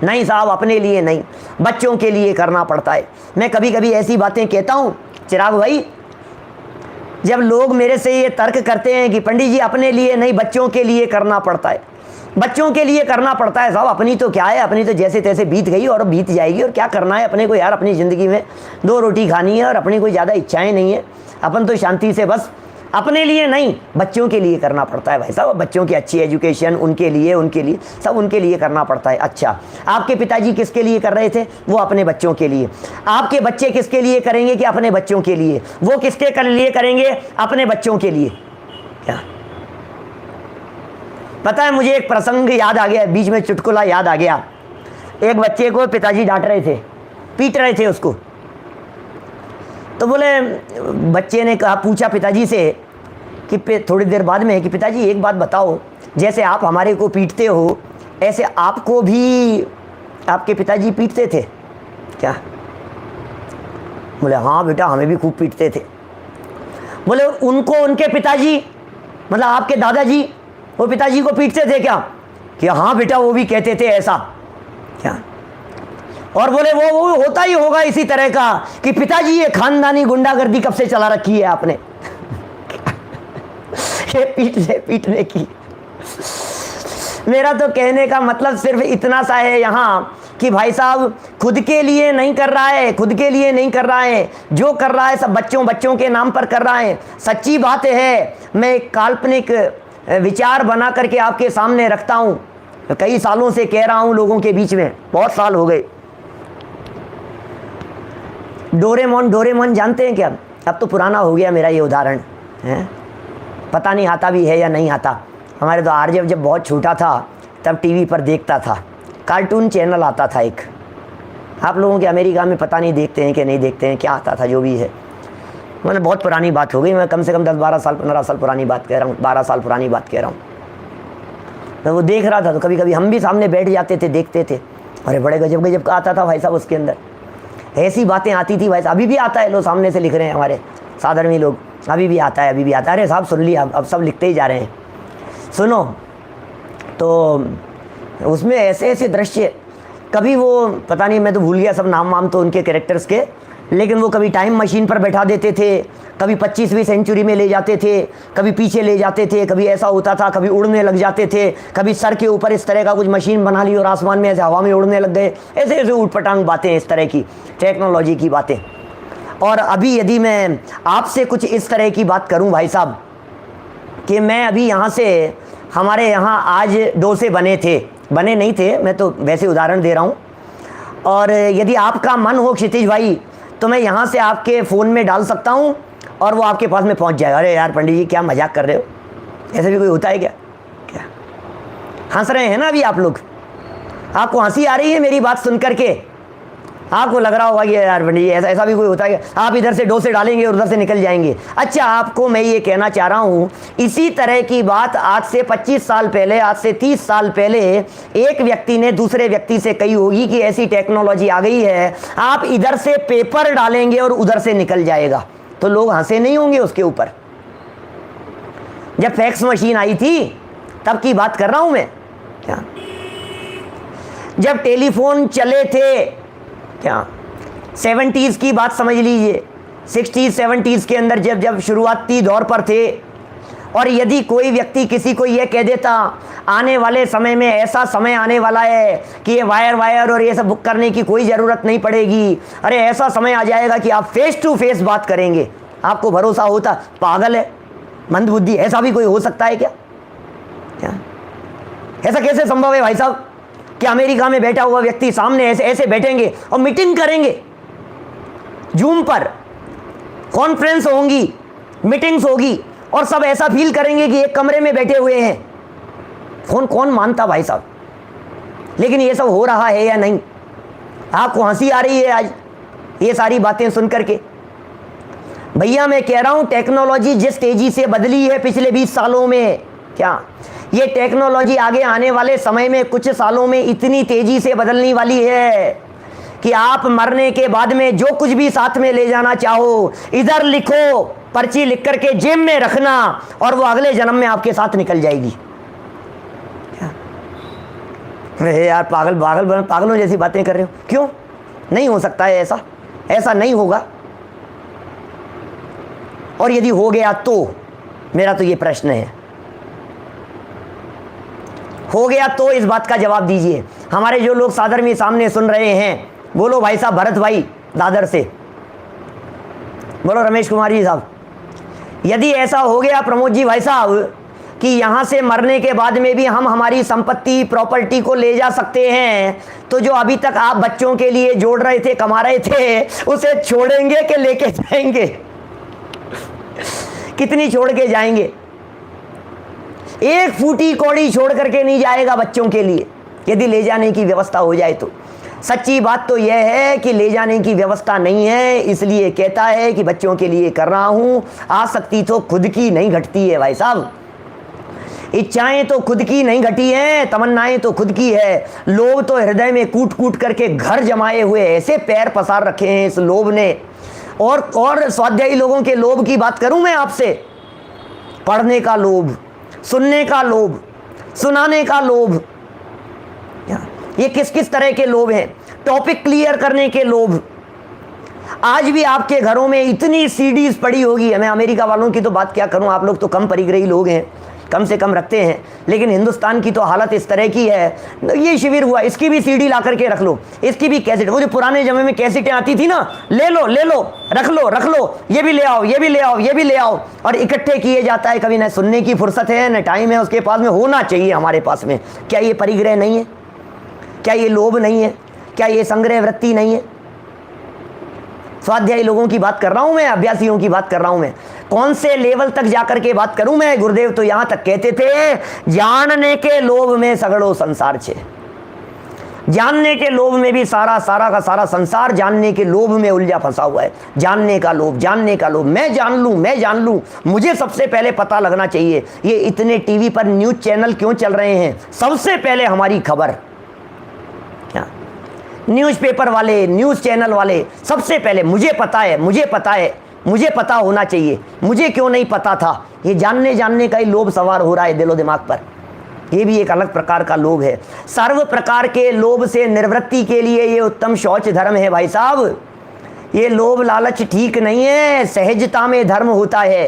नहीं साहब, अपने लिए नहीं, बच्चों के लिए करना पड़ता है। मैं कभी कभी ऐसी बातें कहता हूँ चिराग भाई, जब लोग मेरे से ये तर्क करते हैं कि पंडित जी अपने लिए नहीं बच्चों के लिए करना पड़ता है, बच्चों के लिए करना पड़ता है साहब, अपनी तो क्या है, अपनी तो जैसे तैसे बीत गई और बीत जाएगी, और क्या करना है अपने को यार, अपनी ज़िंदगी में 2 रोटी खानी है और अपनी कोई ज़्यादा इच्छाएं नहीं है, अपन तो शांति से बस अपने लिए नहीं बच्चों के लिए करना पड़ता है भाई साहब, बच्चों की अच्छी एजुकेशन, उनके लिए सब उनके लिए करना पड़ता है। अच्छा, आपके पिताजी किसके लिए कर रहे थे? वो अपने बच्चों के लिए। आपके बच्चे किसके लिए करेंगे? कि अपने बच्चों के लिए। वो किसके लिए करेंगे? अपने बच्चों के लिए। क्या पता है, मुझे एक प्रसंग याद आ गया, बीच में चुटकुला याद आ गया। एक बच्चे को पिताजी डांट रहे थे, पीट रहे थे उसको। तो बोले, बच्चे ने कहा, पूछा पिताजी से कि थोड़ी देर बाद में कि पिताजी एक बात बताओ, जैसे आप हमारे को पीटते हो ऐसे आपको भी आपके पिताजी पीटते थे क्या? बोले हाँ बेटा, हमें भी खूब पीटते थे। बोले उनको उनके पिताजी मतलब आपके दादाजी वो पिताजी को पीटते थे क्या? कि हाँ बेटा, वो भी कहते थे ऐसा क्या? और बोले वो होता ही होगा इसी तरह का कि पिताजी ये खानदानी गुंडागर्दी कब से चला रखी है आपने ये पीटने की। मेरा तो कहने का मतलब सिर्फ इतना सा है यहाँ कि भाई साहब खुद के लिए नहीं कर रहा है, खुद के लिए नहीं कर रहा है, जो कर रहा है सब बच्चों के नाम पर कर रहा है। सच्ची बात है, मैं एक काल्पनिक विचार बना करके आपके सामने रखता हूँ, कई सालों से कह रहा हूँ लोगों के बीच में, बहुत साल हो गए। डोरेमोन जानते हैं क्या? अब तो पुराना हो गया मेरा ये उदाहरण है, पता नहीं आता भी है या नहीं आता। हमारे तो आरजे जब बहुत छोटा था तब टीवी पर देखता था, कार्टून चैनल आता था एक। आप लोगों के अमेरिका में पता नहीं देखते हैं कि नहीं देखते हैं, क्या आता था जो भी है, मतलब बहुत पुरानी बात हो गई। मैं कम से कम 10-12 साल 15 साल पुरानी बात कह रहा हूँ, 12 साल पुरानी बात कह रहा हूँ। मैं वो देख रहा था तो कभी कभी हम भी सामने बैठ जाते थे, देखते थे। अरे बड़े गजब का आता था भाई साहब, उसके अंदर ऐसी बातें आती थी भाई साहब। अभी भी आता है, लोग सामने से लिख रहे हैं हमारे साधर्मी लोग, अभी भी आता है, अभी भी आता है। अरे साहब सुन लिया, अब सब लिखते ही जा रहे हैं। सुनो, तो उसमें ऐसे ऐसे दृश्य, कभी वो पता नहीं, मैं तो भूल गया सब नाम वाम तो उनके कैरेक्टर्स के, लेकिन वो कभी टाइम मशीन पर बैठा देते थे, कभी 25वीं सेंचुरी में ले जाते थे, कभी पीछे ले जाते थे, कभी ऐसा होता था, कभी उड़ने लग जाते थे, कभी सर के ऊपर इस तरह का कुछ मशीन बना ली और आसमान में ऐसे हवा में उड़ने लग गए। ऐसे ऐसे ऊटपटांग बातें, इस तरह की टेक्नोलॉजी की बातें। और अभी यदि मैं आपसे कुछ इस तरह की बात करूं भाई साहब कि मैं अभी यहाँ से, हमारे यहाँ आज डोसे बने नहीं थे, मैं तो वैसे उदाहरण दे रहा हूँ। और यदि आपका मन हो क्षितिज भाई, तो मैं यहाँ से आपके फ़ोन में डाल सकता हूँ और वो आपके पास में पहुँच जाएगा। अरे यार पंडित जी क्या मजाक कर रहे हो, ऐसे भी कोई होता है क्या? हंस रहे हैं ना अभी आप लोग, आपको हंसी आ रही है मेरी बात सुन करके, आपको लग रहा होगा कि यार पंडित जी ऐसा भी कोई होता है क्या? आप इधर से डोसे डालेंगे और उधर से निकल जाएंगे। अच्छा, आपको मैं ये कहना चाह रहा हूँ, इसी तरह की बात आज से 25 साल पहले, आज से 30 साल पहले एक व्यक्ति ने दूसरे व्यक्ति से कही होगी कि ऐसी टेक्नोलॉजी आ गई है, आप इधर से पेपर डालेंगे और उधर से निकल जाएगा। तो लोग हंसे नहीं होंगे उसके ऊपर? जब फैक्स मशीन आई थी तब की बात कर रहा हूं मैं क्या? जब टेलीफोन चले थे क्या, 70s की बात समझ लीजिए, 60s 70s के अंदर जब शुरुआती दौर पर थे, और यदि कोई व्यक्ति किसी को यह कह देता आने वाले समय में ऐसा समय आने वाला है कि ये वायर और ये सब बुक करने की कोई ज़रूरत नहीं पड़ेगी, अरे ऐसा समय आ जाएगा कि आप फेस टू फेस बात करेंगे, आपको भरोसा होता? पागल है, मंदबुद्धि, ऐसा भी कोई हो सकता है क्या? ऐसा कैसे संभव है भाई साहब कि अमेरिका में बैठा हुआ व्यक्ति सामने ऐसे बैठेंगे और मीटिंग करेंगे, जूम पर कॉन्फ्रेंस होंगी, मीटिंग्स होगी, और सब ऐसा फील करेंगे कि एक कमरे में बैठे हुए हैं। कौन मानता भाई साहब? लेकिन ये सब हो रहा है या नहीं? आपको हंसी आ रही है आज ये सारी बातें सुन करके? भैया मैं कह रहा हूं टेक्नोलॉजी जिस तेजी से बदली है पिछले 20 सालों में, क्या ये टेक्नोलॉजी आगे आने वाले समय में कुछ सालों में इतनी तेजी से बदलने वाली है कि आप मरने के बाद में जो कुछ भी साथ में ले जाना चाहो इधर लिखो, पर्ची लिख करके जेब में रखना और वो अगले जन्म में आपके साथ निकल जाएगी। यार पागलों जैसी बातें कर रहे हो क्यों? नहीं हो सकता है ऐसा नहीं होगा। और यदि हो गया तो मेरा तो ये प्रश्न है, हो गया तो इस बात का जवाब दीजिए। हमारे जो लोग सादर में सामने सुन रहे हैं, बोलो भाई साहब, भरत भाई दादर से, बोलो रमेश कुमार जी साहब, यदि ऐसा हो गया प्रमोद जी भाई साहब कि यहां से मरने के बाद में भी हम हमारी संपत्ति प्रॉपर्टी को ले जा सकते हैं, तो जो अभी तक आप बच्चों के लिए जोड़ रहे थे, कमा रहे थे, उसे छोड़ेंगे कि लेके जाएंगे? कितनी छोड़ के जाएंगे? एक फूटी कौड़ी छोड़ करके नहीं जाएगा बच्चों के लिए, यदि ले जाने की व्यवस्था हो जाए तो। सच्ची बात तो यह है कि ले जाने की व्यवस्था नहीं है, इसलिए कहता है कि बच्चों के लिए कर रहा हूं। आसक्ति तो खुद की नहीं घटती है भाई साहब, इच्छाएं तो खुद की नहीं घटी हैं, तमन्नाएं तो खुद की है। लोभ तो हृदय में कूट कूट करके घर जमाए हुए ऐसे पैर पसार रखे हैं इस लोभ ने। और स्वाध्यायी लोगों के लोभ की बात करूं मैं आपसे, पढ़ने का लोभ, सुनने का लोभ, सुनाने का लोभ, ये किस किस तरह के लोभ हैं? टॉपिक क्लियर करने के लोभ। आज भी आपके घरों में इतनी सीडीज पड़ी होगी, मैं अमेरिका वालों की तो बात क्या करूं, आप लोग तो कम परिग्रही लोग हैं, कम से कम रखते हैं, लेकिन हिंदुस्तान की तो हालत इस तरह की है। ये शिविर हुआ, इसकी भी सीडी ला करके रख लो, इसकी भी कैसेट, वो जो पुराने जमाने में कैसेटें आती थी ना, ले लो रख लो, ये भी ले आओ, ये भी ले आओ, ये भी ले आओ, और इकट्ठे किए जाता है। कभी न सुनने की फुर्सत है न टाइम है उसके पास में, होना चाहिए हमारे पास में। क्या ये परिग्रह नहीं है? क्या ये लोभ नहीं है? क्या ये संग्रह वृत्ति नहीं है? स्वाध्यायी लोगों की बात कर रहा हूं मैं, अभ्यासियों की बात कर रहा हूं मैं। कौन से लेवल तक जाकर के बात करूं मैं? गुरुदेव तो यहां तक कहते थे, जानने के लोभ में सगड़ो संसार छे। जानने के लोभ में भी सारा का सारा संसार जानने के लोभ में उलझा फंसा हुआ है। जानने का लोभ, मैं जान लूं, मुझे सबसे पहले पता लगना चाहिए। ये इतने टीवी पर न्यूज चैनल क्यों चल रहे हैं? सबसे पहले हमारी खबर, न्यूज़पेपर वाले, न्यूज़ चैनल वाले, सबसे पहले मुझे पता होना चाहिए। मुझे क्यों नहीं पता था? ये जानने का ही लोभ सवार हो रहा है दिलो दिमाग पर। ये भी एक अलग प्रकार का लोभ है। सर्व प्रकार के लोभ से निवृत्ति के लिए ये उत्तम शौच धर्म है भाई साहब। ये लोभ लालच ठीक नहीं है, सहजता में धर्म होता है,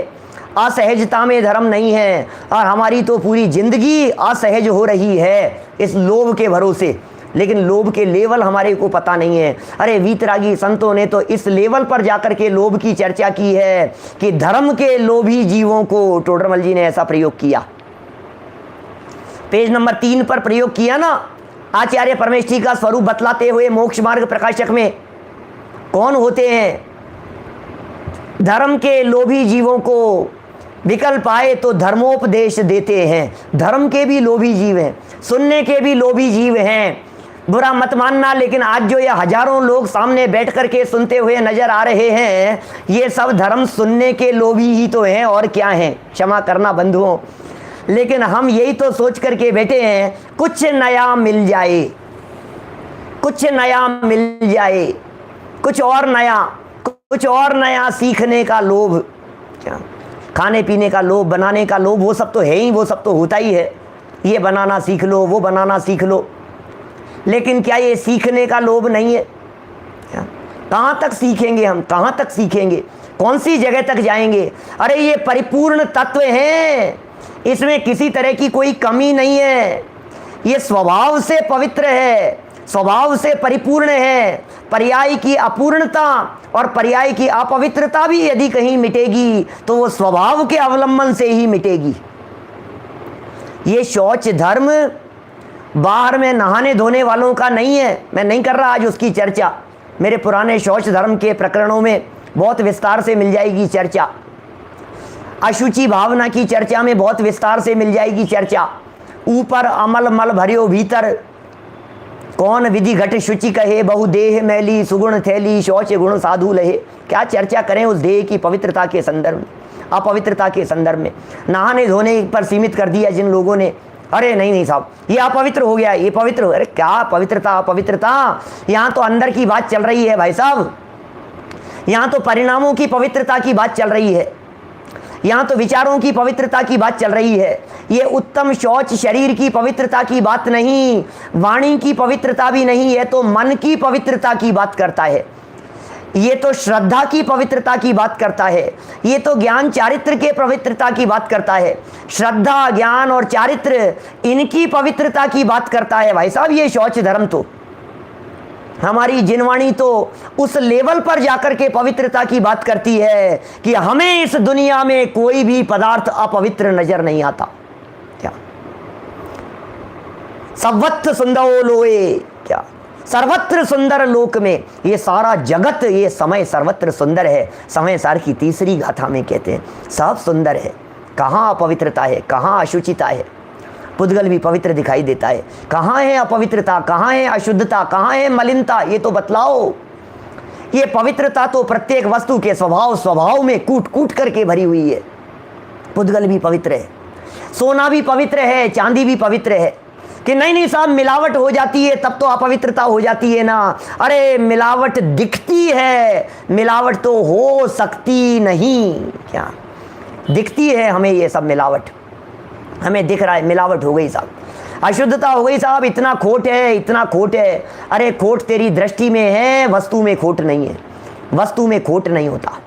असहजता में धर्म नहीं है। और हमारी तो पूरी जिंदगी असहज हो रही है इस लोभ के भरोसे, लेकिन लोभ के लेवल हमारे को पता नहीं है। अरे वीतरागी संतों ने तो इस लेवल पर जाकर के लोभ की चर्चा की है कि धर्म के लोभी जीवों को, टोडरमल जी ने ऐसा प्रयोग किया, पेज नंबर 3 पर प्रयोग किया ना, आचार्य परमेष्ठी का स्वरूप बतलाते हुए मोक्ष मार्ग प्रकाशक में। कौन होते हैं? धर्म के लोभी जीवों को विकल्प आए तो धर्मोपदेश देते हैं। धर्म के भी लोभी जीव हैं, सुनने के भी लोभी जीव हैं। बुरा मत मानना, लेकिन आज जो ये हजारों लोग सामने बैठ करके सुनते हुए नजर आ रहे हैं, ये सब धर्म सुनने के लोभी ही तो हैं, और क्या हैं? क्षमा करना बंधुओं, लेकिन हम यही तो सोच करके बैठे हैं कुछ नया मिल जाए, कुछ और नया सीखने का लोभ, क्या खाने पीने का लोभ, बनाने का लोभ, वो सब तो है ही, वो सब तो होता ही है। ये बनाना सीख लो, वो बनाना सीख लो, लेकिन क्या ये सीखने का लोभ नहीं है? कहाँ तक सीखेंगे हम? कहाँ तक सीखेंगे? कौन सी जगह तक जाएंगे? अरे ये परिपूर्ण तत्व हैं, इसमें किसी तरह की कोई कमी नहीं है। ये स्वभाव से पवित्र है, स्वभाव से परिपूर्ण है। पर्याय की अपूर्णता और पर्याय की अपवित्रता भी यदि कहीं मिटेगी तो वो स्वभाव के अवलंबन से ही मिटेगी। ये शौच धर्म बाहर में नहाने धोने वालों का नहीं है। मैं नहीं कर रहा आज उसकी चर्चा, मेरे पुराने शौच धर्म के प्रकरणों में बहुत विस्तार से मिल जाएगी चर्चा। अशुचि भावना की चर्चा में बहुत विस्तार से मिल जाएगी चर्चा। ऊपर अमल मल भरियो भीतर, कौन विधि घट शुचि कहे, बहुदेह मैली सुगुण थैली, शौच गुण साधु लहे। क्या चर्चा करें उस देह की पवित्रता के संदर्भ में, अपवित्रता के संदर्भ में। नहाने धोने पर सीमित कर दिया जिन लोगों ने, अरे नहीं नहीं साहब ये अपवित्र हो गया, ये पवित्र, अरे क्या पवित्रता अपवित्रता, यहाँ तो अंदर की बात चल रही है भाई साहब, यहाँ तो परिणामों की पवित्रता की बात चल रही है, यहाँ तो विचारों की पवित्रता की बात चल रही है। ये उत्तम शौच शरीर की पवित्रता की बात नहीं, वाणी की पवित्रता भी नहीं है, तो मन की पवित्रता की बात करता है। ये तो श्रद्धा की पवित्रता की बात करता है, ये तो ज्ञान चारित्र के पवित्रता की बात करता है। श्रद्धा ज्ञान और चारित्र इनकी पवित्रता की बात करता है भाई साहब ये शौच धर्म। तो हमारी जिनवाणी तो उस लेवल पर जाकर के पवित्रता की बात करती है कि हमें इस दुनिया में कोई भी पदार्थ अपवित्र नजर नहीं आता। क्या सर्वत्र सुंदर लोए, क्या सर्वत्र सुंदर लोक में ये सारा जगत, ये समय सर्वत्र सुंदर है। समय सार की तीसरी गाथा में कहते हैं सब सुंदर है, कहाँ अपवित्रता है, कहाँ अशुचिता है। पुद्गल भी पवित्र दिखाई देता है, कहाँ है अपवित्रता, कहाँ है अशुद्धता, कहाँ है मलिनता, ये तो बतलाओ। ये पवित्रता तो प्रत्येक वस्तु के स्वभाव में कूट कूट करके भरी हुई है। पुद्गल भी पवित्र है, सोना भी पवित्र है, चांदी भी पवित्र है। कि नहीं नहीं साहब मिलावट हो जाती है तब तो अपवित्रता हो जाती है ना, अरे मिलावट दिखती है, मिलावट तो हो सकती नहीं। क्या दिखती है हमें ये सब मिलावट, हमें दिख रहा है मिलावट हो गई साहब, अशुद्धता हो गई साहब, इतना खोट है, इतना खोट है। अरे खोट तेरी दृष्टि में है, वस्तु में खोट नहीं है, वस्तु में खोट नहीं होता,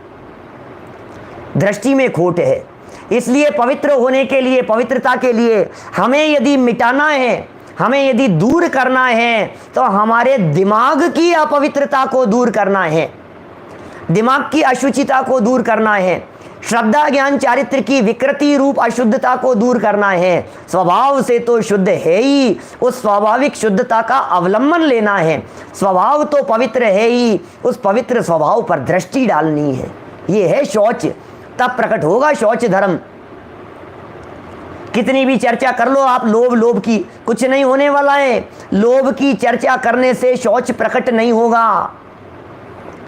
दृष्टि में खोट है। इसलिए पवित्र होने के लिए, पवित्रता के लिए हमें यदि मिटाना है, हमें यदि दूर करना है तो हमारे दिमाग की अपवित्रता को दूर करना है, दिमाग की अशुचिता को दूर करना है, श्रद्धा ज्ञान चारित्र की विकृति रूप अशुद्धता को दूर करना है। स्वभाव से तो शुद्ध है ही, उस स्वाभाविक शुद्धता का अवलंबन लेना है। स्वभाव तो पवित्र है ही, उस पवित्र स्वभाव पर दृष्टि डालनी है। ये है शौच, तब प्रकट होगा शौच धर्म। कितनी भी चर्चा कर लो आप लोभ लोभ की, कुछ नहीं होने वाला है। लोभ की चर्चा करने से शौच प्रकट नहीं होगा।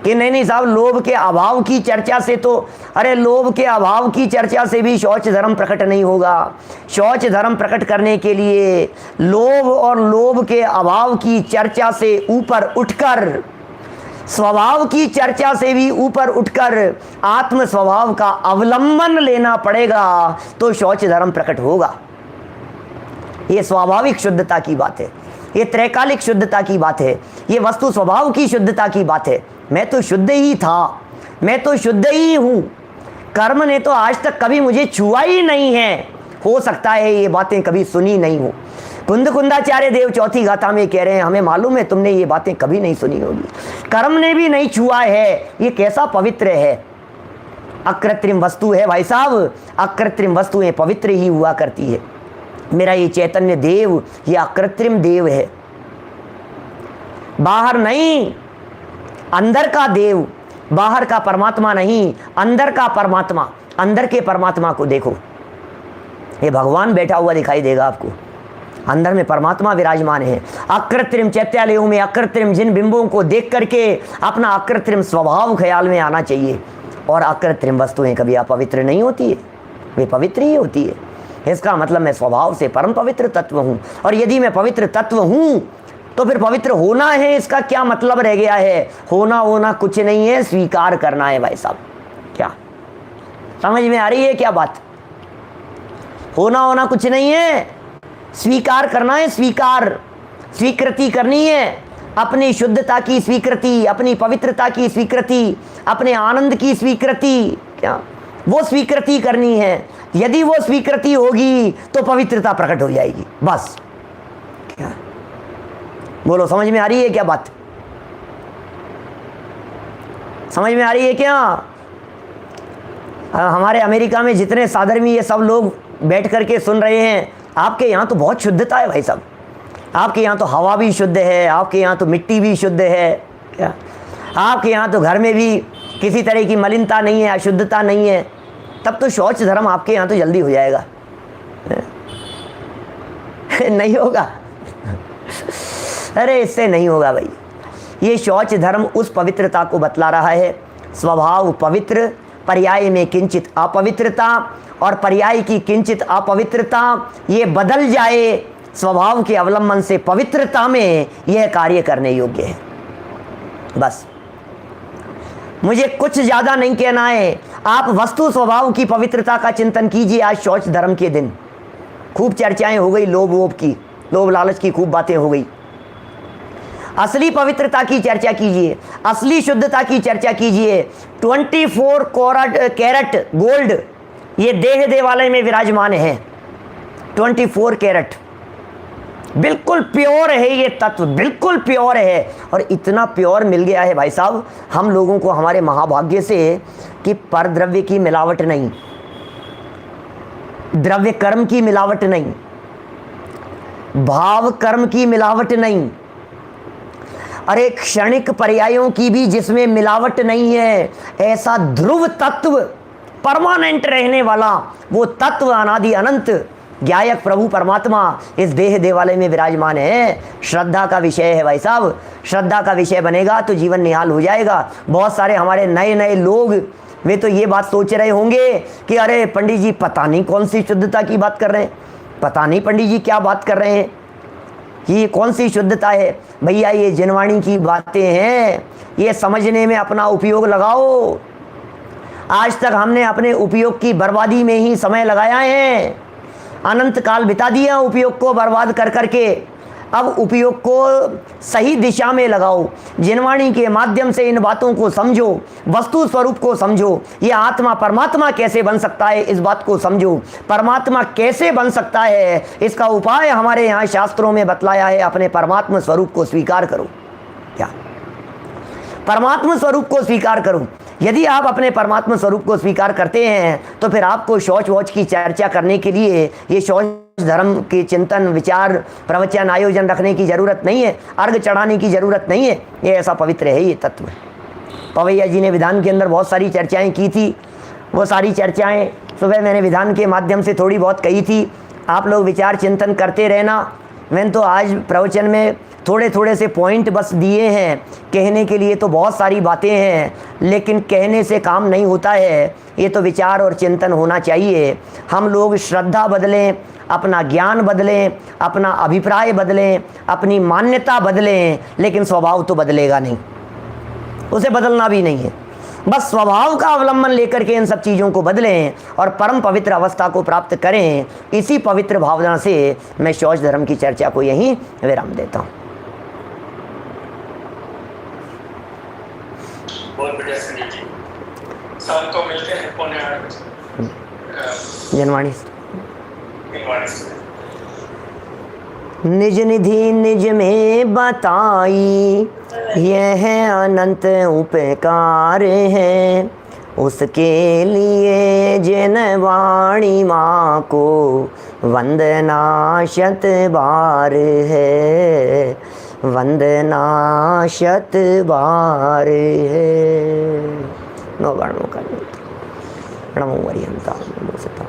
कि नहीं नहीं साहब लोभ के अभाव की चर्चा से तो, अरे लोभ के अभाव की चर्चा से भी शौच धर्म प्रकट नहीं होगा। शौच धर्म प्रकट करने के लिए लोभ और लोभ के अभाव की चर्चा से ऊपर उठकर, स्वभाव की चर्चा से भी ऊपर उठकर आत्म स्वभाव का अवलंबन लेना पड़ेगा, तो शौच धर्म प्रकट होगा। ये स्वाभाविक शुद्धता की बात है, ये त्रैकालिक शुद्धता की बात है, ये वस्तु स्वभाव की शुद्धता की बात है। मैं तो शुद्ध ही था, मैं तो शुद्ध ही हूं, कर्म ने तो आज तक कभी मुझे छुआ ही नहीं है। हो सकता है ये बातें कभी सुनी नहीं हो। कुंद कुंदाचार्य देव चौथी गाथा में कह रहे हैं हमें मालूम है तुमने ये बातें कभी नहीं सुनी होगी, कर्म ने भी नहीं छुआ है, ये कैसा पवित्र है। अकृत्रिम वस्तु है भाई साहब, अकृत्रिम वस्तुएं पवित्र ही हुआ करती है। मेरा ये चैतन्य देव ये अकृत्रिम देव है, बाहर नहीं, अंदर का देव, बाहर का परमात्मा नहीं, अंदर का परमात्मा। अंदर के परमात्मा को देखो, ये भगवान बैठा हुआ दिखाई देगा आपको, अंदर में परमात्मा विराजमान है। अकृत्रिम चैत्यालयों में अकृत्रिम जिन बिंबों को देख करके अपना अकृत्रिम स्वभाव ख्याल में आना चाहिए। और अकृत्रिम वस्तुएं कभी अपवित्र नहीं होती है, वे पवित्र ही होती है। इसका मतलब मैं स्वभाव से परम पवित्र तत्व हूँ, और यदि मैं पवित्र तत्व हूँ तो फिर पवित्र होना है, इसका क्या मतलब रह गया है। होना होना कुछ नहीं है, स्वीकार करना है भाई साहब। क्या समझ में आ रही है क्या बात? होना होना कुछ नहीं है, स्वीकार करना है, स्वीकार, स्वीकृति करनी है, अपनी शुद्धता की स्वीकृति, अपनी पवित्रता की स्वीकृति, अपने आनंद की स्वीकृति। क्या वो स्वीकृति करनी है। यदि वो स्वीकृति होगी तो पवित्रता प्रकट हो जाएगी, बस। क्या बोलो, समझ में आ रही है क्या बात? समझ में आ रही है क्या? हमारे अमेरिका में जितने साधर्मी ये सब लोग बैठ करके सुन रहे हैं, आपके यहाँ तो बहुत शुद्धता है भाई साहब। आपके यहाँ तो हवा भी शुद्ध है, आपके यहाँ तो मिट्टी भी शुद्ध है। क्या आपके यहाँ तो घर में भी किसी तरह की मलिनता नहीं है, अशुद्धता नहीं है। तब तो शौच धर्म आपके यहाँ तो जल्दी हो जाएगा। नहीं होगा, अरे इससे नहीं होगा भाई। ये शौच धर्म उस पवित्रता को बतला रहा है, स्वभाव पवित्र, पर्याय में किंचित अपवित्रता, और पर्याय की किंचित अपवित्रता ये बदल जाए स्वभाव के अवलंबन से पवित्रता में, यह कार्य करने योग्य है। बस मुझे कुछ ज़्यादा नहीं कहना है, आप वस्तु स्वभाव की पवित्रता का चिंतन कीजिए। आज शौच धर्म के दिन खूब चर्चाएं हो गई, लोभ वोभ की, लोभ लालच की खूब बातें हो गई। असली पवित्रता की चर्चा कीजिए, असली शुद्धता की चर्चा कीजिए। 24 कैरेट गोल्ड ये देह देवालय में विराजमान है। 24 कैरेट बिल्कुल प्योर है, ये तत्व बिल्कुल प्योर है। और इतना प्योर मिल गया है भाई साहब हम लोगों को हमारे महाभाग्य से कि परद्रव्य की मिलावट नहीं, द्रव्य कर्म की मिलावट नहीं, भाव कर्म की मिलावट नहीं, अरे क्षणिक पर्यायों की भी जिसमें मिलावट नहीं है। ऐसा ध्रुव तत्व, परमानेंट रहने वाला वो तत्व, अनादि अनंत ज्ञायक प्रभु परमात्मा इस देह देवालय में विराजमान है। श्रद्धा का विषय है भाई साहब, श्रद्धा का विषय बनेगा तो जीवन निहाल हो जाएगा। बहुत सारे हमारे नए नए लोग वे तो ये बात सोच रहे होंगे कि अरे पंडित जी पता नहीं कौन सी शुद्धता की बात कर रहे हैं, पता नहीं पंडित जी क्या बात कर रहे हैं, ये कौन सी शुद्धता है। भैया ये जिनवाणी की बातें हैं, ये समझने में अपना उपयोग लगाओ। आज तक हमने अपने उपयोग की बर्बादी में ही समय लगाया है, अनंत काल बिता दिया उपयोग को बर्बाद कर करके। अब उपयोग को सही दिशा में लगाओ, जिनवाणी के माध्यम से इन बातों को समझो, वस्तु स्वरूप को समझो। ये आत्मा परमात्मा कैसे बन सकता है इस बात को समझो, परमात्मा कैसे बन सकता है इसका उपाय हमारे यहाँ शास्त्रों में बतलाया है। अपने परमात्मा स्वरूप को स्वीकार करो। क्या परमात्मा स्वरूप को स्वीकार करो। यदि आप अपने परमात्मा स्वरूप को स्वीकार करते हैं तो फिर आपको शौच वौच की चर्चा करने के लिए, ये शौच धर्म के चिंतन विचार प्रवचन आयोजन रखने की ज़रूरत नहीं है, अर्घ चढ़ाने की ज़रूरत नहीं है। ये ऐसा पवित्र है ये तत्व। पवैया जी ने विधान के अंदर बहुत सारी चर्चाएं की थी, वो सारी चर्चाएं सुबह मैंने विधान के माध्यम से थोड़ी बहुत कही थी। आप लोग विचार चिंतन करते रहना। मैंने तो आज प्रवचन में थोड़े थोड़े से पॉइंट बस दिए हैं, कहने के लिए तो बहुत सारी बातें हैं, लेकिन कहने से काम नहीं होता है। ये तो विचार और चिंतन होना चाहिए। हम लोग श्रद्धा बदलें, अपना ज्ञान बदलें, अपना अभिप्राय बदलें, अपनी मान्यता बदलें, लेकिन स्वभाव तो बदलेगा नहीं, उसे बदलना भी नहीं है। बस स्वभाव का अवलंबन लेकर के इन सब चीज़ों को बदलें और परम पवित्र अवस्था को प्राप्त करें। इसी पवित्र भावना से मैं शौच धर्म की चर्चा को यहीं विराम देता हूँ। बहुत बढ़िया संजय जी, शाम को मिलते हैं 7:45 बजे जनवाणी। से। निज निधि निज में बताई, यह अनंत उपकार है। उसके लिए जिन वाणी माँ को वंदना शत बार है, वंदना शत बार है। नमो भगवते नमो हरिहंता नमो सत्ता।